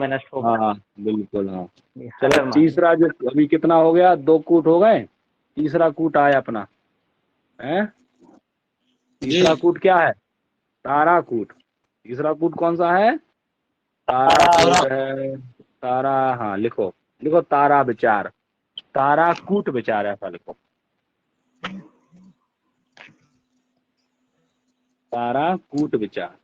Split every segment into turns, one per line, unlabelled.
में नष्ट होगा।
हाँ बिल्कुल हाँ।
ये
चलो
हटर मान।
तीसरा जो अभी कितना हो गया, 2 कूट हो गए, तीसरा कूट आया अपना है। तीसरा कूट क्या है? तारा कूट। तीसरा कूट कौन सा है? तारा कूट है। तारा, हाँ लिखो, लिखो तारा विचार, तारा कूट विचार, ऐसा लिखो, तारा कूट विचार।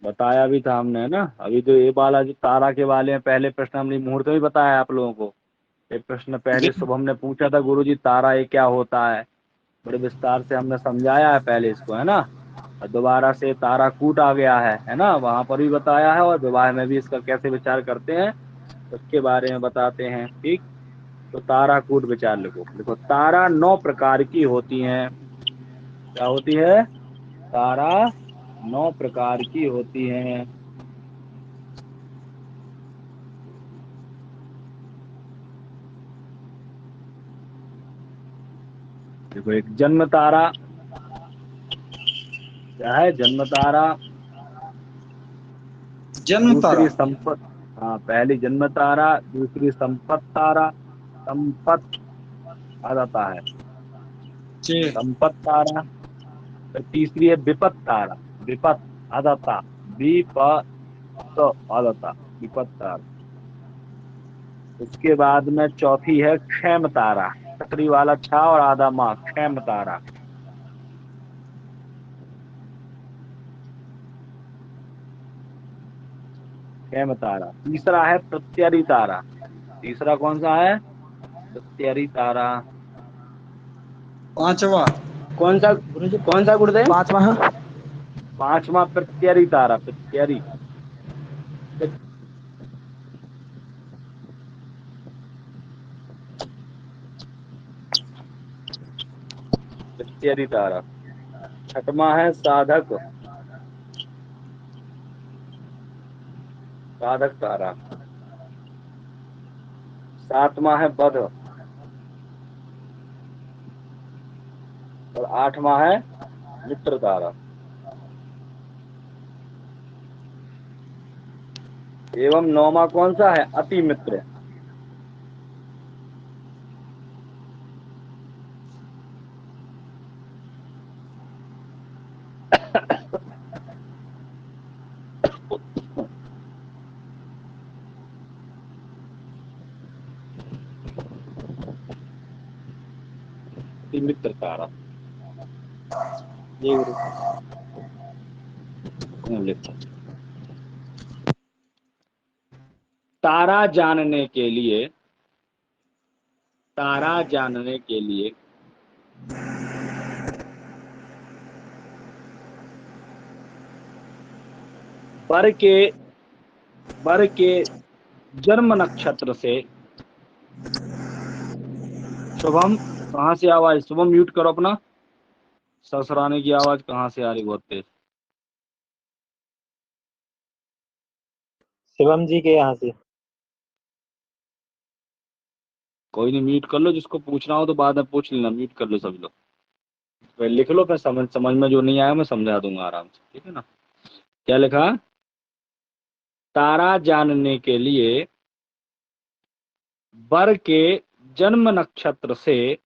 बताया भी था हमने, है ना। अभी जो ये वाला जो तारा के वाले हैं, पहले प्रश्न हमने मुहूर्त में भी बताया आप लोगों को। एक प्रश्न पहले सुबह हमने पूछा था, गुरुजी तारा ये क्या होता है, बड़े विस्तार से हमने समझाया है पहले इसको, है ना। और दोबारा से तारा कूट आ गया है ना, वहां पर भी बताया है, और विवाह में भी इसका कैसे विचार करते हैं उसके बारे में बताते हैं। ठीक, तो तारा कूट विचार लिखो। लिखो तारा 9 प्रकार की होती हैं। क्या होती है? तारा 9 प्रकार की होती हैं। देखो, एक जन्म तारा, क्या है? जन्म तारा।
जन्म तारा।
दूसरी संपत, हाँ पहली जन्म तारा, दूसरी संपत तारा, संपत आ जाता है,
जी।
संपत तारा। फिर तीसरी है विपत तारा, विपत आ जाता, विपत आ जाता, विपत तारा। उसके बाद में चौथी है क्षेम तारा, छतरी वाला छा और आधा माह, क्षेम तारा। क्षेम तारा। तीसरा है प्रत्यरी तारा। तीसरा कौन सा है? प्रत्यरी तारा।
पांचवा।
कौन सा?
गुरुजी
कौन सा गुरुदेव?
पांचवा है।
पांचवा प्रत्यरी तारा, प्रत्यरी। प्रत्यरी तारा। छठवां है साधक, साधक तारा। सातवां है बध, और आठवां है मित्र तारा। एवं नौवां कौन सा है? अति मित्र। अति मित्र तारा।
जी गुरु।
लिखो, तारा जानने के लिए, तारा जानने के लिए बर के, बर के जन्म नक्षत्र से, शुभम कहाँ से आवाज? शुभम म्यूट करो अपना, ससुराने की आवाज कहाँ से आ रही बहुत तेज।
शिवम जी के यहाँ से।
कोई नहीं, म्यूट कर लो, जिसको पूछना हो तो बाद में पूछ लेना, म्यूट कर लो सभी लोग। फिर लिख लो, फिर समझ समझ में जो नहीं आया मैं समझा दूंगा आराम से, ठीक है ना। क्या लिखा? तारा जानने के लिए बर के जन्म नक्षत्र से,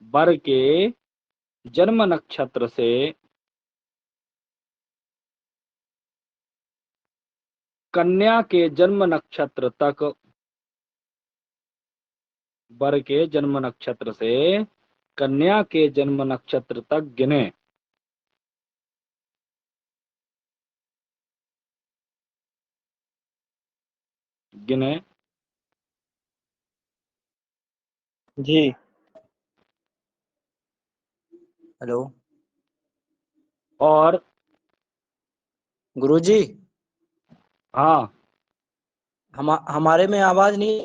बर के जन्म नक्षत्र से कन्या के जन्म नक्षत्र तक, बर के जन्म नक्षत्र से कन्या के जन्म नक्षत्र तक गिने। गिने।
जी। हेलो
और
गुरुजी,
हाँ,
हमारे में आवाज नहीं।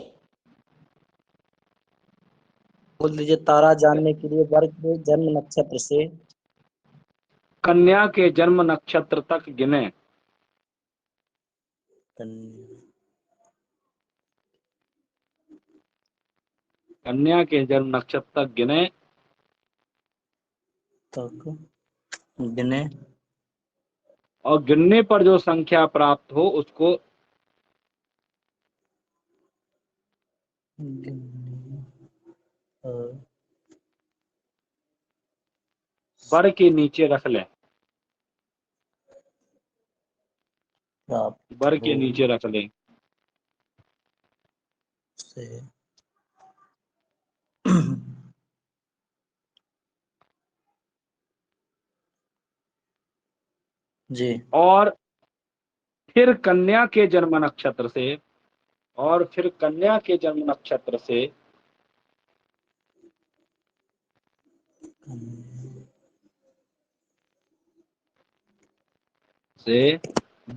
बोल दीजिए, तारा जानने के लिए वर्ग के जन्म नक्षत्र से।
कन्या के जन्म नक्षत्र तक गिने। कन्या के जन्म नक्षत्र तक गिने।
तक गिने
और गिनने पर जो संख्या प्राप्त हो उसको
गिनने और
बर के नीचे रख लें,
प्राप्त
बर के
हो
नीचे रख लें।
से जी
और फिर कन्या के जन्म नक्षत्र से, और फिर कन्या के जन्म नक्षत्र से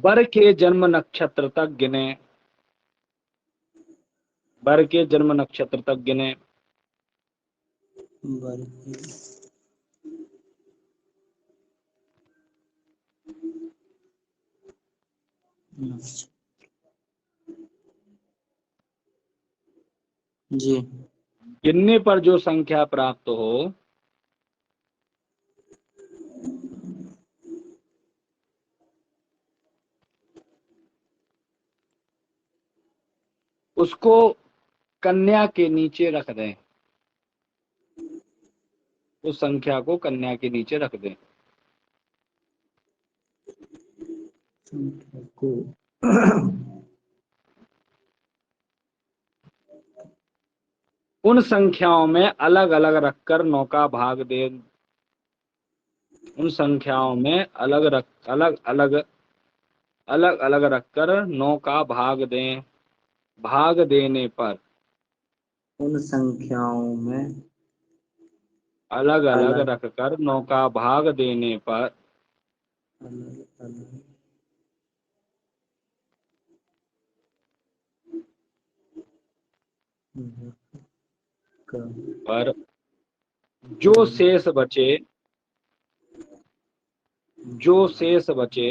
बर के जन्म नक्षत्र तक गिने, बर के जन्म नक्षत्र तक गिने।
वर्गी अच्छा, जी
गिनने पर जो संख्या प्राप्त हो उसको कन्या के नीचे रख दें, उस संख्या को कन्या के नीचे रख दें।
संख्या को
उन संख्याओं में अलग अलग रखकर 9 का भाग दे, उन संख्याओं में अलग अलग रखकर 9 का भाग दें। भाग देने पर
उन संख्याओं में
अलग अलग
अलग
रखकर 9 का भाग देने पर
अलग अलग का
पर जो शेष बचे, जो शेष बचे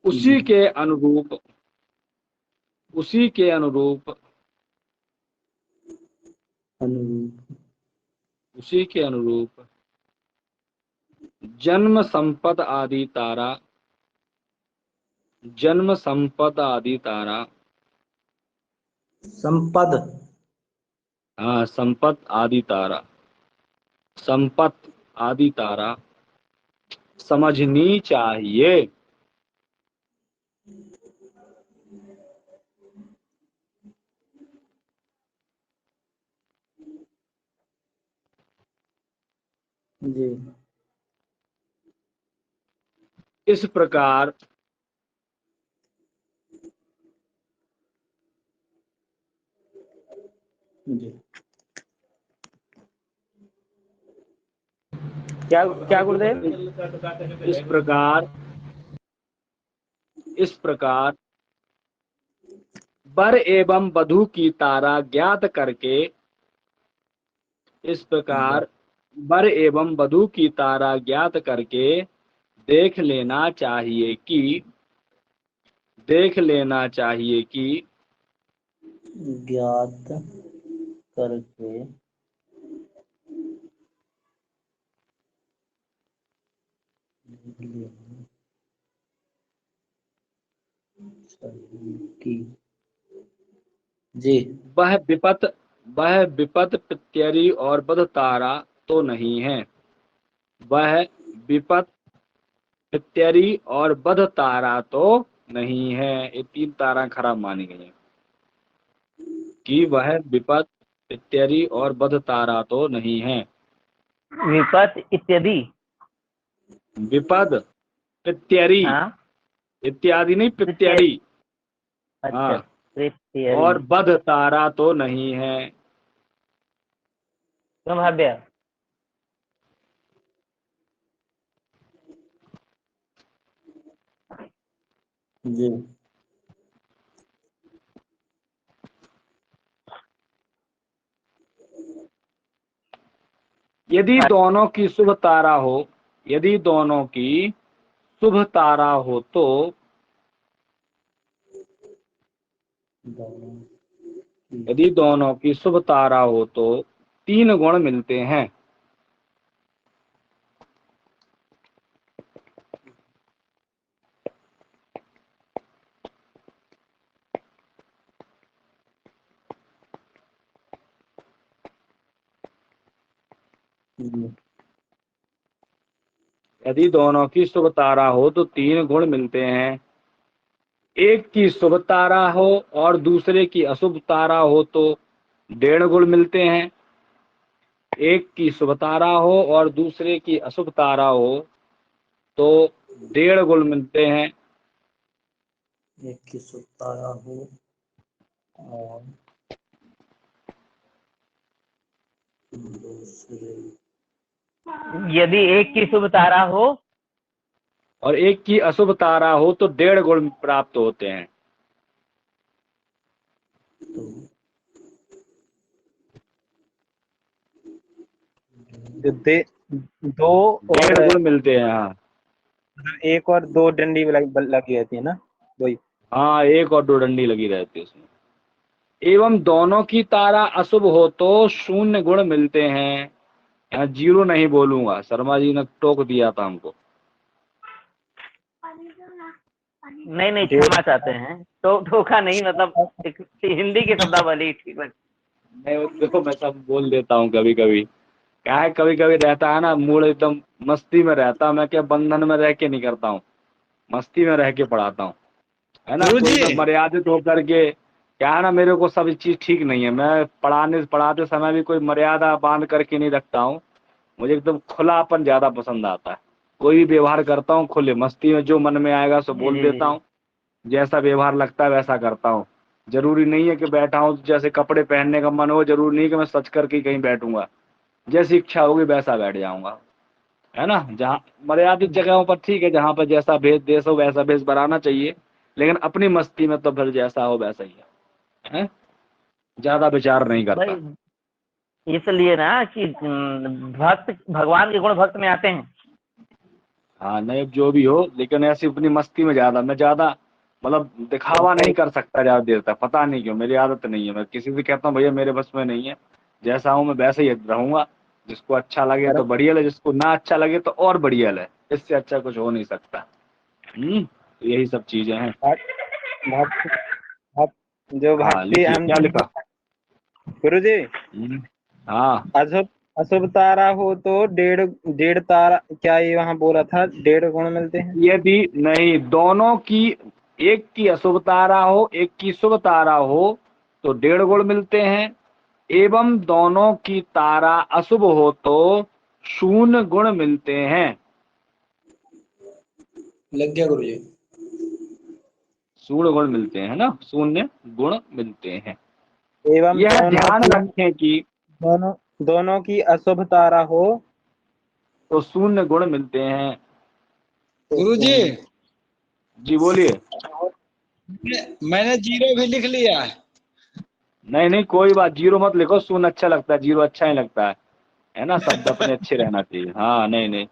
उसी के अनुरूप, उसी के अनुरूप,
अनुरूप
उसी के अनुरूप जन्म संपद आदि तारा, जन्म संपद आदि तारा,
संपद
हाँ संपत आदि तारा, संपत आदि तारा समझनी चाहिए।
जी
इस प्रकार
जी
क्या क्या गुरुदेव?
इस प्रकार इस प्रकार वर एवं वधू की तारा ज्ञात करके, इस प्रकार वर एवं वधू की तारा ज्ञात करके देख लेना चाहिए कि, देख लेना चाहिए कि
ज्ञात करके लेना चाहिए कि जी
वह विपत प्रत्यरी और बध तारा तो नहीं है, वह विपत प्रत्यरी और बध तारा तो नहीं है। ये 3 तारा खराब मानी गई है कि वह विपत प्रत्यरी और बध तारा तो नहीं है।
विपत इत्यादि।
विपद प्रत्यरी,
हाँ
इत्यादि नहीं,
प्रत्यय।
प्रत्यरी।
अच्छा
हाँ,
प्रत्यय।
और बध तारा तो नहीं है।
क्यों भाव्य?
जी
यदि दोनों की शुभ तारा हो, यदि दोनों की शुभ तारा हो तो
दोनों
यदि दोनों की शुभ तारा हो तो 3 गुण मिलते हैं। यदि दोनों की शुभ तारा हो तो 3 गुण मिलते हैं। एक की शुभ तारा हो और दूसरे की अशुभ तारा हो तो 1.5 गुण मिलते हैं। एक की शुभ तारा हो और दूसरे की अशुभ तारा हो तो 1.5 गुण मिलते हैं।
एक की शुभ तारा हो और दूसरे
यदि एक की शुभ तारा हो
और एक की अशुभ तारा हो तो 1.5 गुण प्राप्त होते हैं।
जो दो
1.5
और
गुण मिलते हैं। हाँ
एक और दो डंडी लगी रहती है ना, वही।
हाँ, 1 और 2 डंडी लगी रहती है उसमें। एवं दोनों की तारा अशुभ हो तो 0 गुण मिलते हैं। यहाँ 0 नहीं बोलूंगा, शर्मा जी ने टोक दिया था हमको।
नहीं नहीं क्षमा चाहते हैं, तो धोखा नहीं, मतलब एक हिंदी की शब्दावली ठीक है।
नहीं, देखो मैं सब बोल देता हूँ कभी कभी। क्या है, कभी कभी रहता है ना मूड एकदम मस्ती में रहता, मैं क्या बंधन में रह के नहीं करता हूँ, मस्ती में रह के पढ़ाता हूँ, है ना। कोई
गुरुजी
मैं मर्यादित होकर के, क्या है ना, मेरे को सब चीज ठीक नहीं है। मैं पढ़ाते समय भी कोई मर्यादा बांध करके नहीं रखता हूँ। मुझे एकदम खुलापन ज्यादा पसंद आता है। कोई भी व्यवहार करता हूँ खुले मस्ती में, जो मन में आएगा सो
जी
बोल
जी
देता
जी।
हूँ। जैसा व्यवहार लगता है वैसा करता हूँ। जरूरी नहीं है कि बैठा हूँ जैसे कपड़े पहनने का मन हो, जरूरी नहीं कि मैं सच करके ही कहीं बैठूंगा। जैसी इच्छा होगी वैसा बैठ जाऊंगा, है ना। जहाँ मर्यादित जगहों पर ठीक है, जहाँ पर जैसा भेष देश हो वैसा भेष बनाना चाहिए, लेकिन अपनी मस्ती में तो फिर जैसा हो वैसा ही है? ज्यादा विचार नहीं करता।
भाई इसलिए ना कि भक्त भगवान के गुण भक्त में आते हैं।
हाँ नहीं, जो भी हो, लेकिन ऐसी अपनी मस्ती में मैं ज्यादा मतलब दिखावा नहीं कर सकता ज्यादा देर तक। पता नहीं क्यों, मेरी आदत नहीं है। मैं किसी से कहता हूँ भैया मेरे बस में नहीं है, जैसा हूँ मैं वैसे ही रहूंगा। जिसको अच्छा लगे तो बढ़िया ले, जिसको ना अच्छा लगे तो और बढ़िया ले। इससे अच्छा कुछ हो नहीं सकता। तो यही सब चीजें हैं।
भक्त भक्त जो
हाँ
भक्ति
लिखिए, क्या लिखा?
गुरु जी,
हाँ,
अशुभ अशुभ तारा हो तो 1.5 तारा, क्या ये वहां बोला था 1.5 गुण मिलते हैं?
यदि नहीं, दोनों की, एक की अशुभ तारा हो एक की शुभ तारा हो तो 1.5 गुण मिलते हैं। एवं दोनों की तारा अशुभ हो तो 0 गुण मिलते हैं।
लग गया गुरुजी।
0 गुण मिलते हैं ना, 0 गुण मिलते हैं।
एवं
यह ध्यान रखें कि
दोनों दोनों की अशुभ तारा हो
तो 0 गुण मिलते हैं।
तो
गुरुजी
जी बोलिए।
मैंने 0 भी लिख लिया है।
नहीं नहीं, कोई बात, 0 मत लिखो, 0 अच्छा लगता है, 0 अच्छा ही लगता है ना। शब्द अपने अच्छे रहना चाहिए। हाँ नहीं नहीं,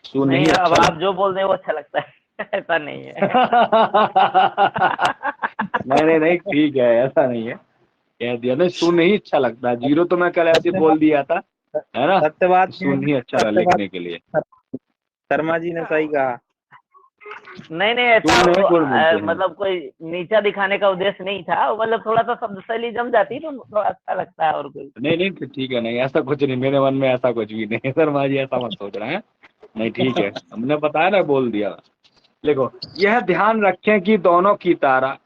0
नहीं,
ही
अब
अच्छा
आप जो बोल रहे हैं वो अच्छा लगता है। ऐसा नहीं है।
नहीं नहीं नहीं, ठीक है, ऐसा नहीं है। कह दिया नहीं, 0 ही अच्छा लगता है। 0 तो मैं कल ऐसे बोल दिया था, है ना।
सत्यवाद
0 ही अच्छा लगा
सत्यवाद
लिखने के लिए।
शर्मा जी ने सही कहा।
नहीं नहीं, ऐसा
0 गुण मिलते हैं।
मतलब कोई नीचा दिखाने का उद्देश्य नहीं था, मतलब थोड़ा सा शब्द शैली जम जाती तो थोड़ा अच्छा लगता है, और कोई।
नहीं नहीं, तो ठीक है, नहीं ऐसा कुछ नहीं, मेरे मन में ऐसा कुछ भी नहीं है शर्मा जी, ऐसा मत सोच रहे हैं। नहीं ठीक है, हमने बताया ना, बोल दिया। देखो, यह ध्यान रखें कि दोनों की तारा,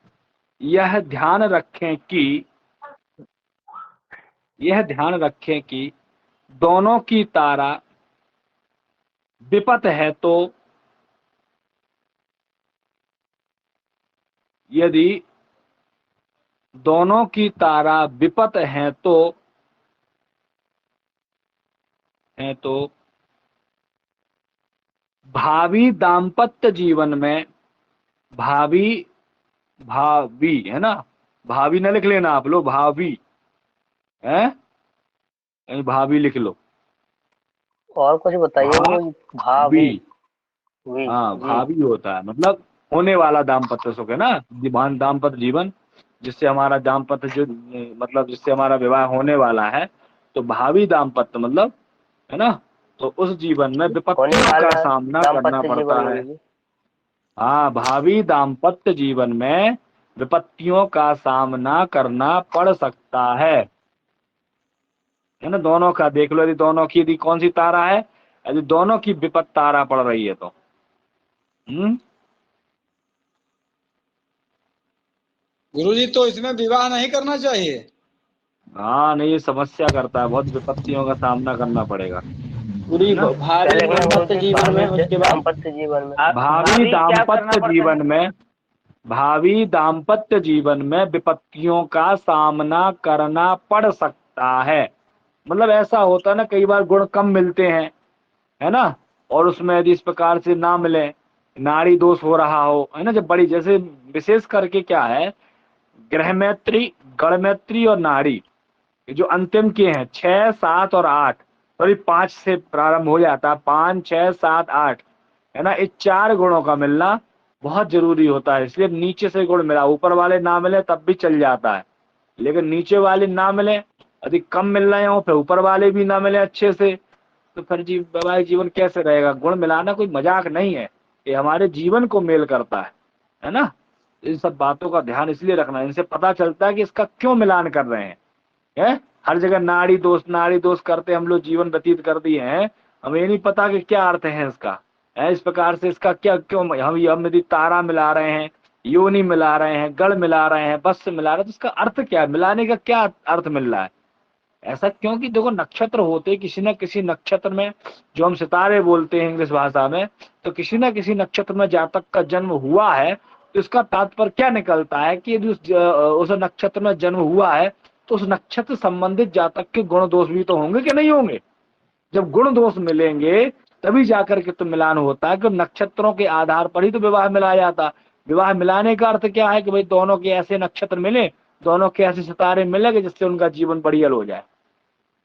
यह ध्यान रखें कि, यह ध्यान रखें कि दोनों की तारा विपत है तो, यदि दोनों की तारा विपत है तो भावी दाम्पत्य जीवन में, भावी भावी है ना, भावी न लिख लेना आप लोग, भावी है, कहीं भाभी लिख लो।
और कुछ बताइए गुरु जी।
भावी,
वी
हाँ
जी।
भावी होता है, मतलब होने वाला दाम्पत्य सुख है ना, जीवन दाम्पत्य जीवन, जिससे हमारा दाम्पत्य जो मतलब जिससे हमारा विवाह होने वाला है, तो भावी दाम्पत्य मतलब है ना, तो उस जीवन में
होने
विपत्तियों का
वाला
सामना करना
दाम्पत्य जीवन
पड़ता है।
गुरुजी।
हाँ, भावी दाम्पत्य जीवन में विपत्तियों का सामना करना पड़ सकता है ना। दोनों का देख लो, यदि दोनों की यदि कौन सी तारा है, यदि दोनों की विपत तारा पड़ रही है तो
गुरुजी तो इसमें विवाह नहीं करना चाहिए।
हाँ नहीं, ये समस्या करता है, बहुत विपत्तियों का सामना करना पड़ेगा
पूरी
ना?
भावी
पहले
दाम्पत्य जीवन में, उसके बाद
दाम्पत्य जीवन में
भावी
क्या करना
दाम्पत्य
पड़ता
जीवन
है?
में, भावी दाम्पत्य जीवन में विपत्तियों का सामना करना पड़ सकता है। मतलब ऐसा होता है ना, कई बार गुण कम मिलते हैं, है ना, और उसमें यदि इस प्रकार से ना मिले, नाड़ी दोष हो रहा हो, है ना, जब बड़ी, जैसे विशेष करके क्या है, ग्रह मैत्री, गण मैत्री और नाड़ी, ये जो अंतिम के हैं 6, 7 और 8, सॉरी 5 से प्रारंभ हो जाता है, 5, 6, 7, 8, है ना, इस 4 गुणों का मिलना बहुत जरूरी होता है। इसलिए नीचे से गुण मिला, ऊपर वाले ना मिले तब भी चल जाता है, लेकिन नीचे वाले ना मिले, यदि कम मिल रहे हो, फिर ऊपर वाले भी ना मिले अच्छे से, तो फिर वैवाहिक जीवन कैसे रहेगा? गुण मिलाना कोई मजाक नहीं है, ये हमारे जीवन को मेल करता है ना। इन सब बातों का ध्यान इसलिए रखना है, इनसे पता चलता है कि इसका क्यों मिलान कर रहे हैं। हर जगह नाड़ी दोष करते हम लोग जीवन व्यतीत कर दिए हैं, हमें ये नहीं पता कि क्या अर्थ है इसका, है इस प्रकार से इसका क्या, क्यों हम यदि तारा मिला रहे हैं, योनि मिला रहे हैं, गढ़ मिला रहे हैं, बस मिला रहे हैं, तो इसका अर्थ क्या है, मिलाने का क्या अर्थ मिल रहा है? ऐसा क्योंकि देखो, नक्षत्र होते किसी न किसी नक्षत्र में, जो हम सितारे बोलते हैं इंग्लिश भाषा में, तो किसी न किसी नक्षत्र में जातक का जन्म हुआ है, तो इसका तात्पर्य क्या निकलता है कि यदि उस नक्षत्र में जन्म हुआ है, तो उस नक्षत्र संबंधित जातक के गुण दोष भी तो होंगे कि नहीं होंगे? जब गुण दोष मिलेंगे तभी जाकर के तो मिलान होता है, कि नक्षत्रों के आधार पर ही तो विवाह मिलाया जाता। विवाह मिलाने का अर्थ क्या है कि भाई दोनों के ऐसे नक्षत्र मिले, दोनों के ऐसे सितारे मिलेंगे जिससे उनका जीवन बढ़िया हो जाए।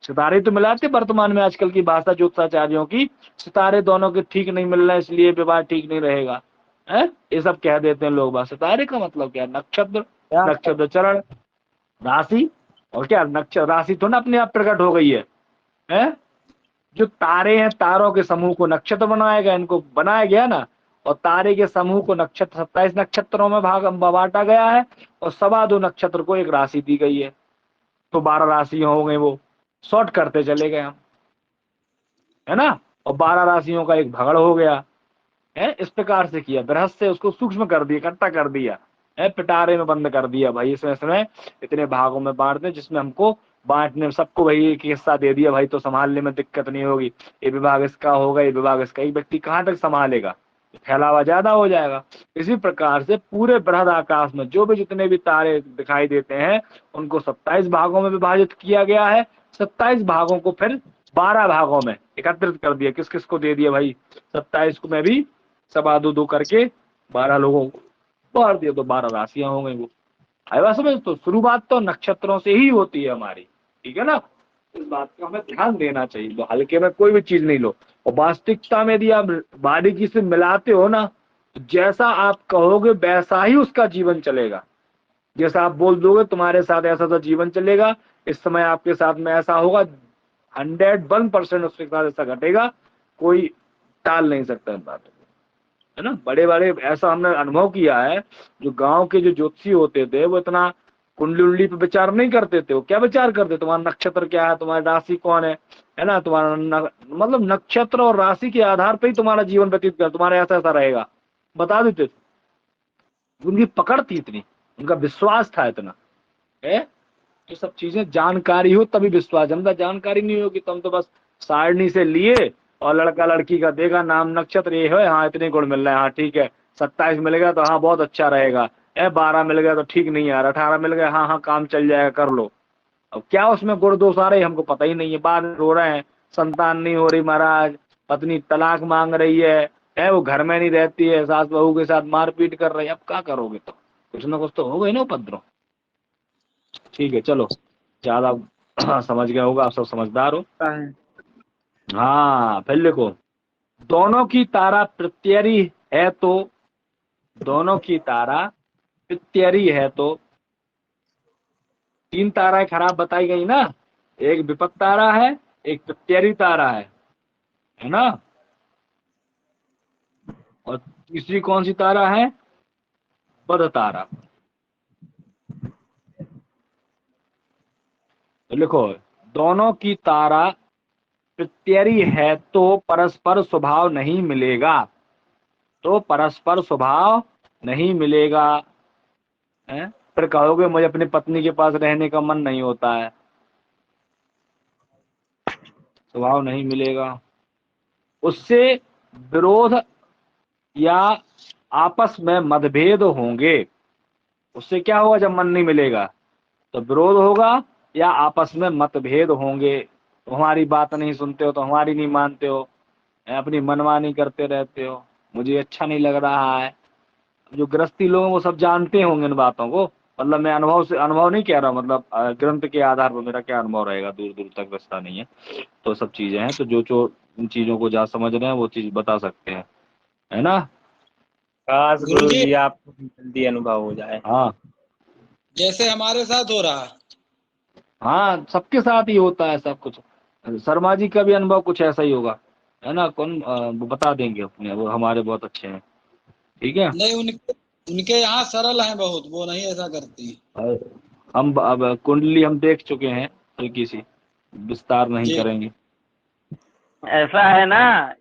सितारे तो मिलाते वर्तमान में आजकल की भाषा ज्योतिषाचार्यों की, सितारे दोनों के ठीक नहीं मिल रहे इसलिए विवाह ठीक नहीं रहेगा, है ये सब कह देते हैं लोग। बात सितारे का मतलब क्या? नक्षत्र, नक्षत्र चरण, राशि, और क्या नक्षत्र राशि तो ना अपने आप प्रकट हो गई है? जो तारे हैं, तारों के समूह को नक्षत्र बनाया गया, इनको बनाया गया ना, और तारे के समूह को नक्षत्र 27 नक्षत्रों में बांटा गया है, और 2.25 नक्षत्र को एक राशि दी गई है, तो 12 राशियां हो गई। वो शॉर्ट करते चले गए हम, है ना, और 12 राशियों का एक भगड़ हो गया है। इस प्रकार से किया, बृहस्पति से उसको सूक्ष्म कर दिया, इकट्ठा कर दिया है, पिटारे में बंद कर दिया, भाई इसमें इतने भागों में बांट दे, जिसमें हमको बांटने सबको वही एक हिस्सा दे दिया भाई, तो संभालने में दिक्कत नहीं होगी, ये विभाग इसका होगा, ये विभाग इसका। एक व्यक्ति कहाँ तक संभालेगा? फैलावा ज्यादा हो जाएगा। इसी प्रकार से पूरे बृहद आकाश में जो भी जितने भी तारे दिखाई देते हैं, उनको 27 भागों में विभाजित किया गया है। 27 भागों को फिर 12 भागों में एकत्रित कर दिया। किस किस को दे दिया भाई? 27 को में भी 2.25 करके 12 लोगों को बांट दिया, तो 12 राशियां हो गई। वो आया समझ? तो शुरुआत तो नक्षत्रों से ही होती है हमारी, ठीक है ना। इस बात का हमें ध्यान देना चाहिए, तो हल्के में कोई भी चीज नहीं लो। और वास्तविकता में यदि आप बारीकी से मिलाते हो ना, तो जैसा आप कहोगे वैसा ही उसका जीवन चलेगा। जैसा आप बोल दोगे तुम्हारे साथ ऐसा सा जीवन चलेगा, इस समय आपके साथ में ऐसा होगा, 101% उसके साथ ऐसा घटेगा, कोई टाल नहीं सकता इस बात को, है ना। बड़े बड़े ऐसा हमने अनुभव किया है, जो गांव के जो ज्योतिषी होते थे वो इतना कुंडली उंडली पे विचार नहीं करते थे। वो क्या विचार करते? तुम्हारा नक्षत्र क्या है, तुम्हारी राशि कौन है ना, तुम्हारा मतलब नक्षत्र और राशि के आधार पर ही तुम्हारा जीवन व्यतीत कर, तुम्हारा ऐसा ऐसा रहेगा बता देते थे। उनकी पकड़ थी इतनी, उनका विश्वास था इतना है। ये सब चीजें जानकारी हो तभी विश्वास, जनता जानकारी नहीं होगी, तुम तो बस सारणी से लिए और लड़का लड़की का देखा, नाम नक्षत्र ये है, हाँ इतने गुण मिल रहे हैं, हाँ ठीक है, 27 मिल गया तो हाँ बहुत अच्छा रहेगा, 12 मिल गया तो ठीक नहीं यार, 18 मिल गया, हाँ हाँ काम चल जाएगा, कर लो। अब क्या उसमें गुण दोष आ रहे हमको पता ही नहीं है। बाद में रो रहे हैं संतान नहीं हो रही महाराज, पत्नी तलाक मांग रही है, वो घर में नहीं रहती है, सास बहू के साथ मारपीट कर रही है। अब क्या करोगे? तो कुछ ना कुछ तो हो गई ना उपद्रव। ठीक है चलो, ज्यादा समझ गया होगा, आप सब समझदार हो। हाँ फिर लिखो, दोनों की तारा प्रत्यरी है तो दोनों की तारा प्रत्यरी है तो 3 ताराएं खराब बताई गई ना, एक विपत तारा है, एक प्रत्यरी तारा है ना, और तीसरी कौन सी तारा है? बद तारा। तो लिखो, दोनों की तारा प्रत्यरी है तो परस्पर स्वभाव नहीं मिलेगा, तो परस्पर स्वभाव नहीं मिलेगा है? फिर कहोगे मुझे अपनी पत्नी के पास रहने का मन नहीं होता है, स्वभाव नहीं मिलेगा। उससे विरोध या आपस में मतभेद होंगे। उससे क्या होगा जब मन नहीं मिलेगा? तो विरोध होगा या आपस में मतभेद होंगे। तो हमारी बात नहीं सुनते हो, तो हमारी नहीं मानते हो, अपनी मनमानी करते रहते हो, मुझे अच्छा नहीं लग रहा है। जो गृहस्थी लोग वो सब जानते होंगे इन बातों को, मतलब मैं अनुभव नहीं कह रहा, मतलब ग्रंथ के आधार पर मेरा क्या अनुभव रहेगा, दूर दूर तक रास्ता नहीं है, तो सब चीजें हैं। तो जो इन चीजों को जहाँ समझ रहे हैं वो चीज बता सकते हैं, है ना।
काश
गुरुजी,
गुरुजी आपको भी जल्दी अनुभव हो जाए।
हाँ
जैसे हमारे साथ हो रहा है।
हाँ, सबके साथ ही होता है सब कुछ। शर्मा जी का भी अनुभव कुछ ऐसा ही होगा, है ना। कौन वो बता देंगे अपने, वो हमारे बहुत अच्छे हैं, ठीक है।
नहीं, उनके यहाँ सरल है बहुत, वो नहीं ऐसा करती।
और हम अब कुंडली हम देख चुके हैं, हल्की सी, विस्तार नहीं
जी।
करेंगे।
ऐसा है ना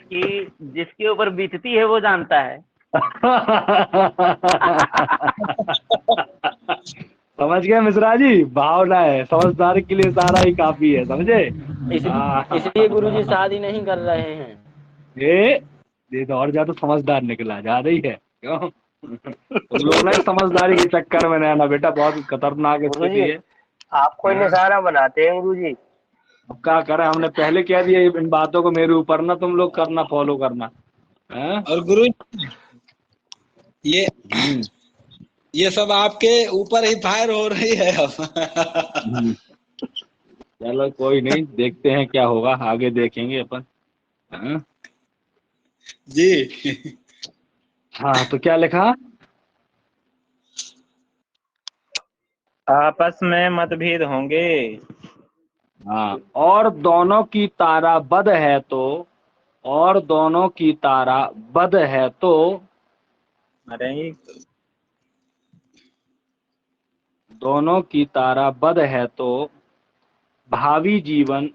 कि जिसके ऊपर बीतती है वो जानता है।
समझ गए मिश्रा जी, भावना है, समझदार के लिए सारा ही काफी है, समझे।
इसलिए गुरुजी शादी नहीं कर रहे हैं।
ये तो और ज्यादा समझदार निकला, जा रही है क्यों। तुम लोग ना समझदारी के चक्कर में रहना बेटा, बहुत खतरनाक स्थिति है।
आपको निशाना बनाते हैं गुरुजी।
अब क्या करें, हमने पहले कह दिया इन बातों को मेरे ऊपर ना तुम लोग करना, फॉलो करना है?
और गुरु ये सब आपके ऊपर ही फायर हो रही है अब।
चलो कोई नहीं, देखते हैं क्या होगा, आगे देखेंगे अपन। हाँ
जी।
हाँ, तो क्या लिखा?
आपस में मतभेद होंगे।
हाँ, और दोनों की तारा बद है तो, और दोनों की तारा बद है तो,
अरे
दोनों की तारा बद है तो भावी जीवन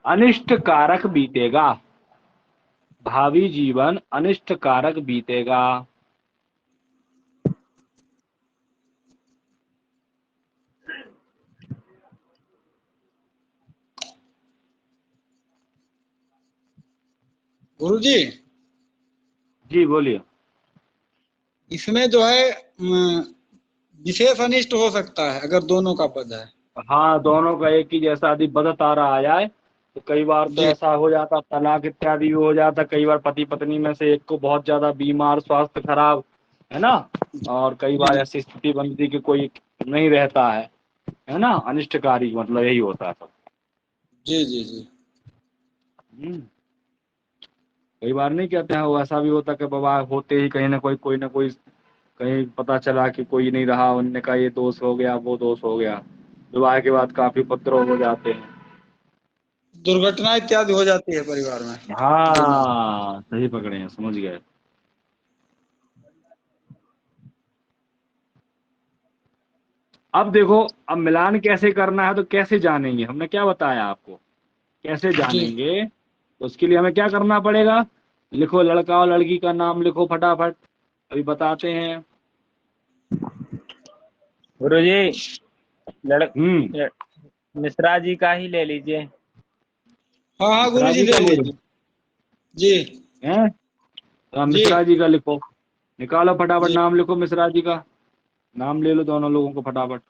अनिष्ट कारक बीतेगा, भावी जीवन अनिष्ट कारक बीतेगा।
गुरुजी,
जी बोलिए।
इसमें जो है विशेष अनिष्ट हो सकता है अगर दोनों का पद है।
हाँ, दोनों का एक ही जैसा यदि बद तारा आ जाए तो कई बार तो
जी।
ऐसा हो जाता, तलाक इत्यादि भी हो जाता, कई बार पति पत्नी में से एक को बहुत ज्यादा बीमार, स्वास्थ्य खराब, है ना, और कई बार ऐसी स्थिति बनती कि कोई नहीं रहता है ना, अनिष्टकारी, मतलब यही होता है सब।
जी जी जी।
कई बार नहीं कहते हैं, वो ऐसा भी होता कि बाबा होते ही कहीं ना कोई कहीं पता चला कि कोई नहीं रहा, उनने कहा ये दोष हो गया, वो दोष हो गया, विवाह के बाद काफी उपद्रव हो जाते हैं।
दुर्घटना इत्यादि हो जाती है परिवार में।
हाँ सही पकड़े हैं, समझ गए। अब देखो, अब मिलान कैसे करना है, तो कैसे जानेंगे, हमने क्या बताया आपको, कैसे जानेंगे। तो उसके लिए हमें क्या करना पड़ेगा, लिखो लड़का और लड़की का नाम लिखो फटाफट, अभी बताते हैं।
गुरुजी मिश्रा जी का ही ले लीजिए।
हाँ हाँ गुरुजी, ले लीजिए। जी
हैं, तो मिश्रा जी का लिखो, निकालो फटाफट,
जी।
नाम लिखो, मिश्रा जी का नाम ले लो दोनों लोगों को फटाफट।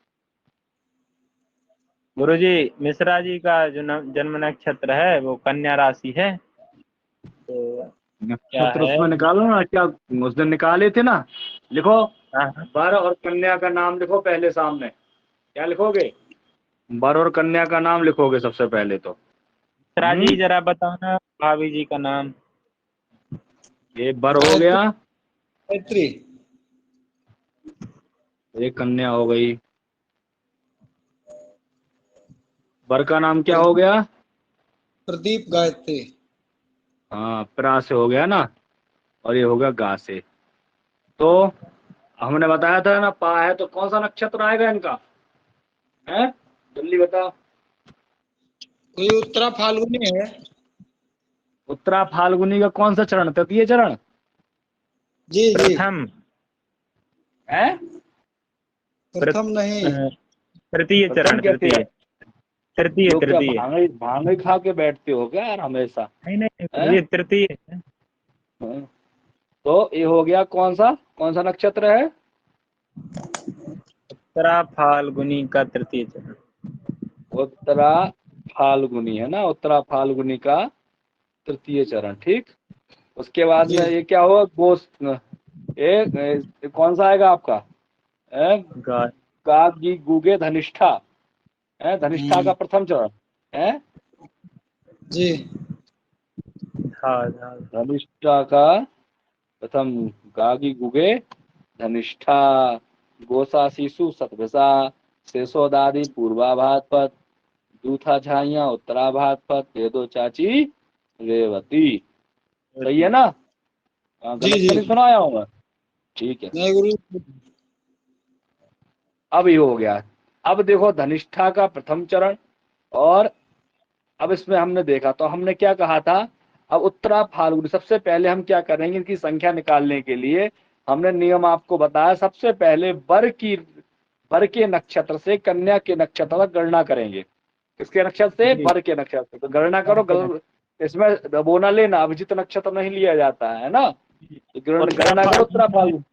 गुरुजी मिश्रा जी का जो जन्म नक्षत्र है वो कन्या राशि है, तो क्या
नक्षत्र
है?
उसमें निकालो ना, क्या उस दिन निकाले थे ना, लिखो,
हाँ हाँ।
वर और कन्या का नाम लिखो पहले सामने। क्या लिखोगे? वर और कन्या का नाम लिखोगे सबसे पहले तो।
मिश्रा जी जरा बताओ ना भाभी जी का नाम।
ये वर हो गया,
गायत्री।
एक कन्या हो गई। वर का नाम क्या हो गया?
प्रदीप गायत्री।
हाँ, प्रा से हो गया ना, और ये हो गया गा से। तो हमने बताया था ना, पा है तो कौन सा नक्षत्र आएगा इनका? है, जल्दी बताओ।
कोई उत्तरा फाल्गुनी है?
उत्तरा फाल्गुनी का कौन सा चरण? तृतीय चरण
जी जी।
प्रथम
है?
प्रथम नहीं।
तृतीय
प्रथम
चरण,
कैसे है?
तृतीय
लोग क्या
तृतीय।
भांगे भांगे खा के बैठते हो क्या यार हमेशा?
नहीं नहीं
है?
ये तृतीय है।
हाँ। तो ये हो गया कौन सा नक्षत्र है?
उत्तरा फाल्गुनी का तृतीय चरण।
उत्तरा फाल्गुनी है ना, उत्तरा फाल्गुनी का तृतीय चरण, ठीक। उसके बाद
जी।
में ये क्या हुआ? गोस ये कौन सा आएगा आपका?
गा
गागी गुगे धनिष्ठा है, धनिष्ठा का प्रथम चरण है।
जी।
हाँ हाँ।
धनिष्ठा का प्रथम, गागी गुगे धनिष्ठा, गोसा शिशु सतभिषा, शेषोदादि पूर्वाभात पद, दूथा झाइया उत्तराभात पद, वेदो चाची रेवती। सही है ना? हाँ,
जी
गलत
जी।
तो नहीं सुनाया हूँ मैं? ठीक है।
नहीं गुरु जी।
अब ये हो गया। अब देखो धनिष्ठा का प्रथम चरण, और अब इसमें हमने देखा तो हमने क्या कहा था? अब उत्तरा फाल्गुनी, सबसे पहले हम क्या करेंगे इनकी संख्या निकालने के लिए? हमने नियम आपको बताया, सबसे पहले वर के नक्षत्र से कन्या के नक्षत्र तक गणना करेंगे। किसके नक्षत्र से?
जी।
वर के नक्षत्र। तो गणना करो, इसमें दबोना लेना, अभिजित नक्षत्र नहीं लिया जाता है ना। तो गणना करो उत्तरा फाल्गुन।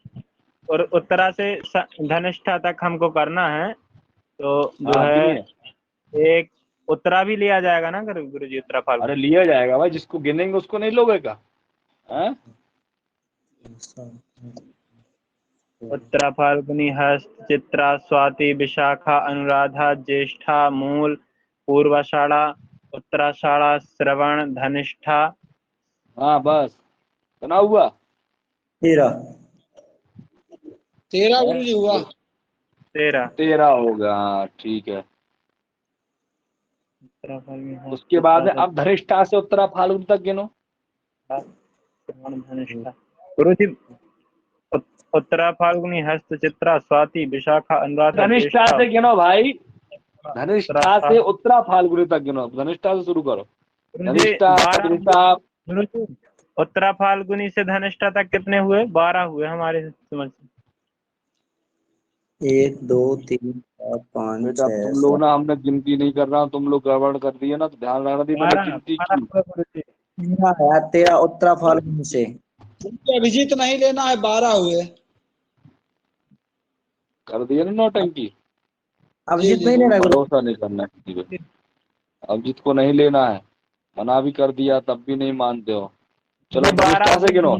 और उत्तरा से धनिष्ठा तक हमको करना है, तो जो
हाँ
है
गिनिए।
एक उत्तरा भी लिया जाएगा ना गुरु जी, उत्तरा
अरे
फाल्गुनी।
लिया जाएगा भाई, जिसको गिनेंगे उसको नहीं लोगे का? हाँ?
उत्तरा फाल्गुनी हस्त चित्रा स्वाति विशाखा अनुराधा ज्येष्ठा मूल पूर्वाषाढ़ा उत्तराषाढ़ा श्रवण धनिष्ठा।
हाँ बस, सुना हुआ?
13।
13 गुरु जी हुआ।
13।
13 होगा, हाँ ठीक है।
उत्तरा फाल्गुनी हस्त
उसके बाद में
चित्रा
अब धनिष्ठा से उत्तरा फाल्गुन तक गिनो।
श्रवण धनिष्ठा। गुरु जी उत्तरा फाल्गुनी हस्त चित्रा स्वाति विशाखा अनुराधा
धनिष्ठा
ज्येष्ठा
से गिनो भाई, धनिष्ठा से
उत्तराषाढ़ा।
उत्तरा फाल्गुनी तक गिनो, धनिष्ठा से शुरू करो।
गुरु जी
धनिष्ठा
12।
धनिष्ठा,
गुरु जी उत्तरा फाल्गुनी से धनिष्ठा तक कितने हुए? 12 हुए हमारे समझ से।
1 2 3 4 5
बेटा
6
तुम लोग
7।
ना, हमने गिनती नहीं कर रहा हूँ, तुम लोग गड़बड़ कर दिए ना, तो ध्यान रखना दी मैंने
12
गिनती
12
की।
हुए गुरु जी।
13 है, 13 उत्तरा फाल्गुनी से।
उनके अभिजीत नहीं लेना है, 12 हुए।
कर दिए ना नौटंकी।
जी
अभिजीत
जी।
नहीं लेना गुरु।
भरोसा नहीं करना किसी पे, अभिजीत को नहीं लेना है। मना भी कर दिया तब भी नहीं मानते हो। चलो
ये 12
धनिष्ठा से
हुए
गिनो।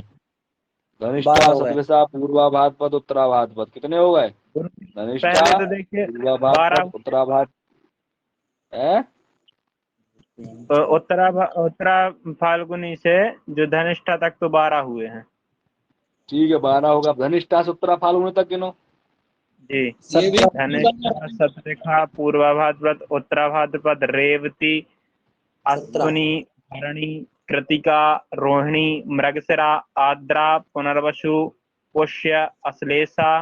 12
धनिष्ठा
हो गए।
सतविषा पूर्वाभात पद उत्तराभात पद, कितने हो गए?
गुरु जी
धनिष्ठा
पहले तो देखिए
पूर्वाभात
12
पद उत्तराभात है।
उत्तरा फाल्गुनी से जो धनिष्ठा तक तो 12 हुए हैं।
ठीक है, 12 होगा। धनिष्ठा से उत्तरा फाल्गुनी तक गिनो।
जी
ये भी
17।
धनिष्ठा शतरेखा पूर्वाभाद्रपद उत्तराभाद्रपद रेवती
17।
अश्विनी भरणी कृतिका रोहिणी मृगशिरा आद्रा पुनर्वसु पुष्य अश्लेषा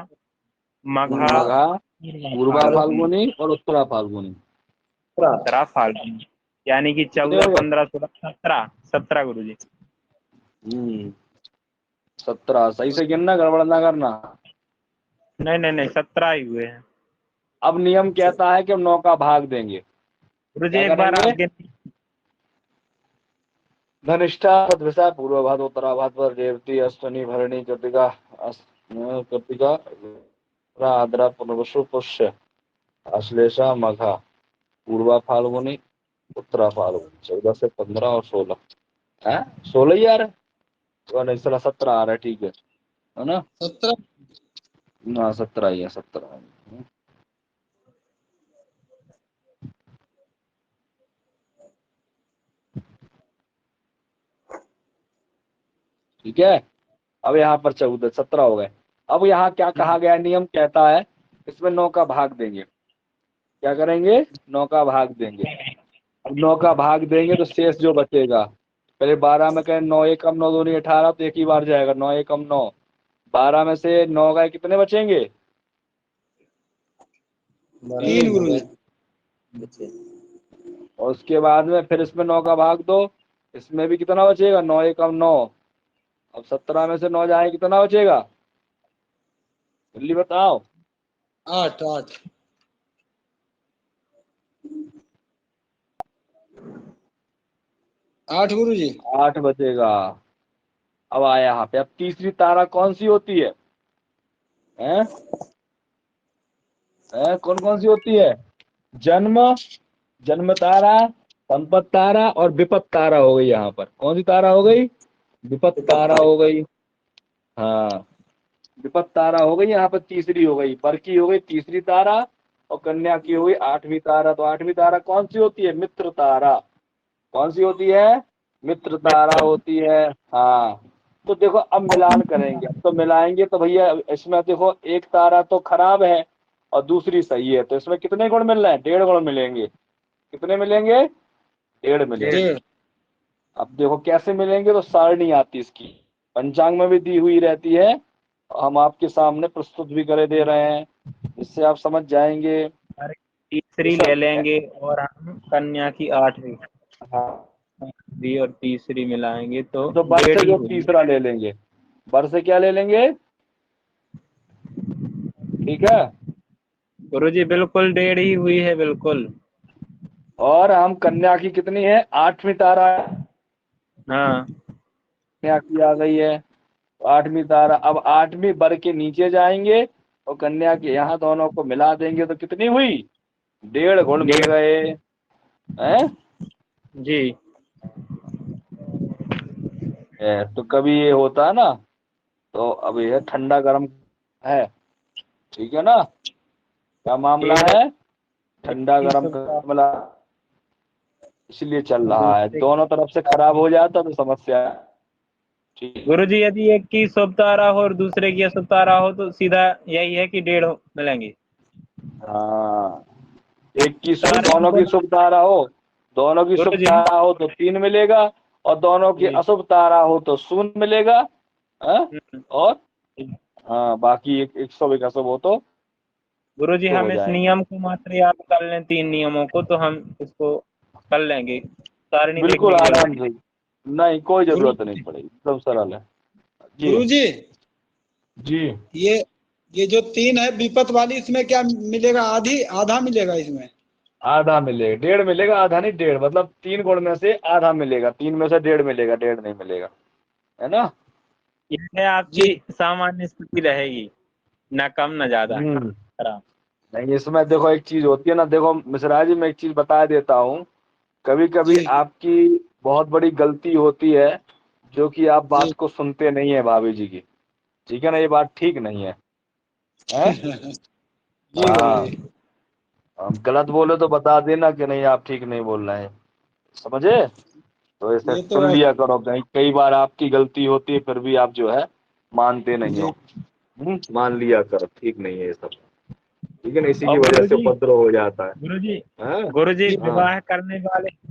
मघा
मघा, पूर्वा
फाल्गुनी
फाल्गुनी और उत्तरा फाल्गुनी।
उत्तरा फाल्गुनी, यानी कि
कितने
14
हो गए?
15 16 17 गुरु जी।
17 सही से गिनना, गड़बड़ ना करना।
नहीं नहीं नहीं 17 ही हुए हैं
अब नियम कहता है कि हम 9 का भाग देंगे।
गुरु जी।
क्या
एक बार
करेंगे?
आप
धनिष्ठा सतविषा पूर्वाभात उत्तराभात पर रेवती अश्विनी भरणी कृतिका कृतिका आद्रा पुनर्वसु पुष्य अश्लेषा मघा पूर्वा फाल्गुनी उत्तरा फाल्गुनी। 14 से 15 और 16 है। 16 ही आ रहा है? नहीं, 17 आ रहा है, ठीक है ना?
17।
हाँ 17 ही है, 17। ठीक है, अब यहाँ पर 14 17 हो गए। अब यहाँ क्या कहा गया, नियम कहता है इसमें 9 का भाग देंगे। क्या करेंगे, 9 का भाग देंगे। अब 9 का भाग देंगे तो शेष जो बचेगा, पहले 12 में कहें 9 एकम 9 दूनी 18, तो एक ही बार जाएगा 9 एकम 9। 12 में से 9 गए, कितने बचेंगे,
3 गुरुजी।
बचे।
और उसके बाद में फिर इसमें 9 का भाग दो, इसमें भी कितना बचेगा, 9 एकम 9। अब 17 में से 9 जाए, कितना बचेगा, जल्दी बताओ।
8 8 8 गुरुजी।
8 बचेगा। अब आया यहाँ पे, अब तीसरी तारा कौन सी होती है, हैं? कौन कौन सी होती है, जन्म तारा, संपत तारा और विपत तारा हो गई। यहाँ पर कौन सी तारा हो गई, विपत तारा हो गई। हाँ विपत तारा हो गई, यहाँ पर तीसरी हो गई, बर की हो गई तीसरी तारा, और कन्या की हो गई 8वीं तारा। तो 8वीं तारा कौन सी होती है, मित्र तारा। कौन सी होती है, मित्र तारा होती है। हाँ तो देखो अब मिलान करेंगे, अब तो मिलाएंगे तो भैया इसमें देखो एक तारा तो खराब है और दूसरी सही है, तो इसमें कितने गुण मिल रहे हैं, 1.5 गुण मिलेंगे। कितने मिलेंगे, 1.5 मिलेंगे।
1.5।
अब देखो कैसे मिलेंगे, तो सारणी आती इसकी, पंचांग में भी दी हुई रहती है, हम आपके सामने प्रस्तुत भी करे दे रहे हैं, जिससे आप समझ जाएंगे।
तीसरी ले लेंगे और हम कन्या की 8वीं
हाँ
और तीसरी मिलाएंगे तो
तो बर से
1.5 ही
जो
होगी।
तीसरा ले लेंगे, बर से क्या ले लेंगे, ठीक है।
गुरुजी बिल्कुल 1.5 ही हुई है, बिल्कुल।
और हम कन्या की कितनी है, 8वीं तारा,
हाँ
कन्या की आ गई है, 8वीं तारा। अब 8वीं बर के नीचे जाएंगे और कन्या के यहाँ दोनों को मिला देंगे तो कितनी हुई, 1.5 गुण मिल गए हैं।
जी।
तो कभी ये होता है ना, तो अब ये ठंडा गर्म है, ठीक है ना, क्या मामला है, ठंडा गर्म का मामला, इसलिए चल रहा है। दोनों तरफ से खराब हो जाता तो समस्या है। ठीक है।
गुरुजी यदि एक की शुभ तारा हो और दूसरे की अशुभ तारा हो तो सीधा यही है कि 1.5 मिलेंगे।
हाँ एक की शुभ, दोनों की शुभ तारा हो, दोनों की शुभ
गुरुजी।
तारा हो तो 3 मिलेगा, और दोनों की
जी।
अशुभ तारा हो तो 0 मिलेगा। और हाँ बाकी एक शुभ एक अशुभ हो तो
गुरुजी
तो
हम
हो
इस
जाएंगे।
नियम को मात्र याद कर लें, 3 नियमों को, तो हम इसको कर लेंगे, सारणी
बिल्कुल
देखने की
आराम
जरूरत
से, नहीं कोई जरूरत नहीं पड़ेगी, सब सरल है जी।
गुरुजी
जी
ये जो 3 है विपत वाली, इसमें क्या मिलेगा, आधा मिलेगा इसमें।
आधा मिलेगा, 1.5 मिलेगा, आधा नहीं 1.5, मतलब 3 गुण में से आधा मिलेगा, 3 में से 1.5 मिलेगा, 1.5 नहीं मिलेगा, है ना।
यह आपकी सामान्य स्थिति रहेगी, न कम न ज्यादा। खराब।
नहीं इसमें देखो एक चीज होती है ना, देखो मिश्रा जी मैं एक चीज बता देता हूँ, कभी कभी
जी।
आपकी बहुत बड़ी गलती होती है, जो कि आप बात
जी।
को सुनते नहीं है भाभी जी की, ठीक है ना, ये बात ठीक नहीं है, हैं?
जी
हाँ
गुरुजी।
हम गलत बोले तो बता देना कि नहीं आप ठीक नहीं बोल रहे हैं, समझे, तो ऐसे
ये तो
सुन लिया करो, कई बार आपकी गलती होती है फिर भी आप जो है मानते नहीं हो। मान लिया करो, ठीक नहीं है ये सब, ठीक है ना, इसी की
और
वजह से
गुरुजी,
उपद्रव हो जाता है।
गुरुजी,
हाँ?
गुरुजी
हाँ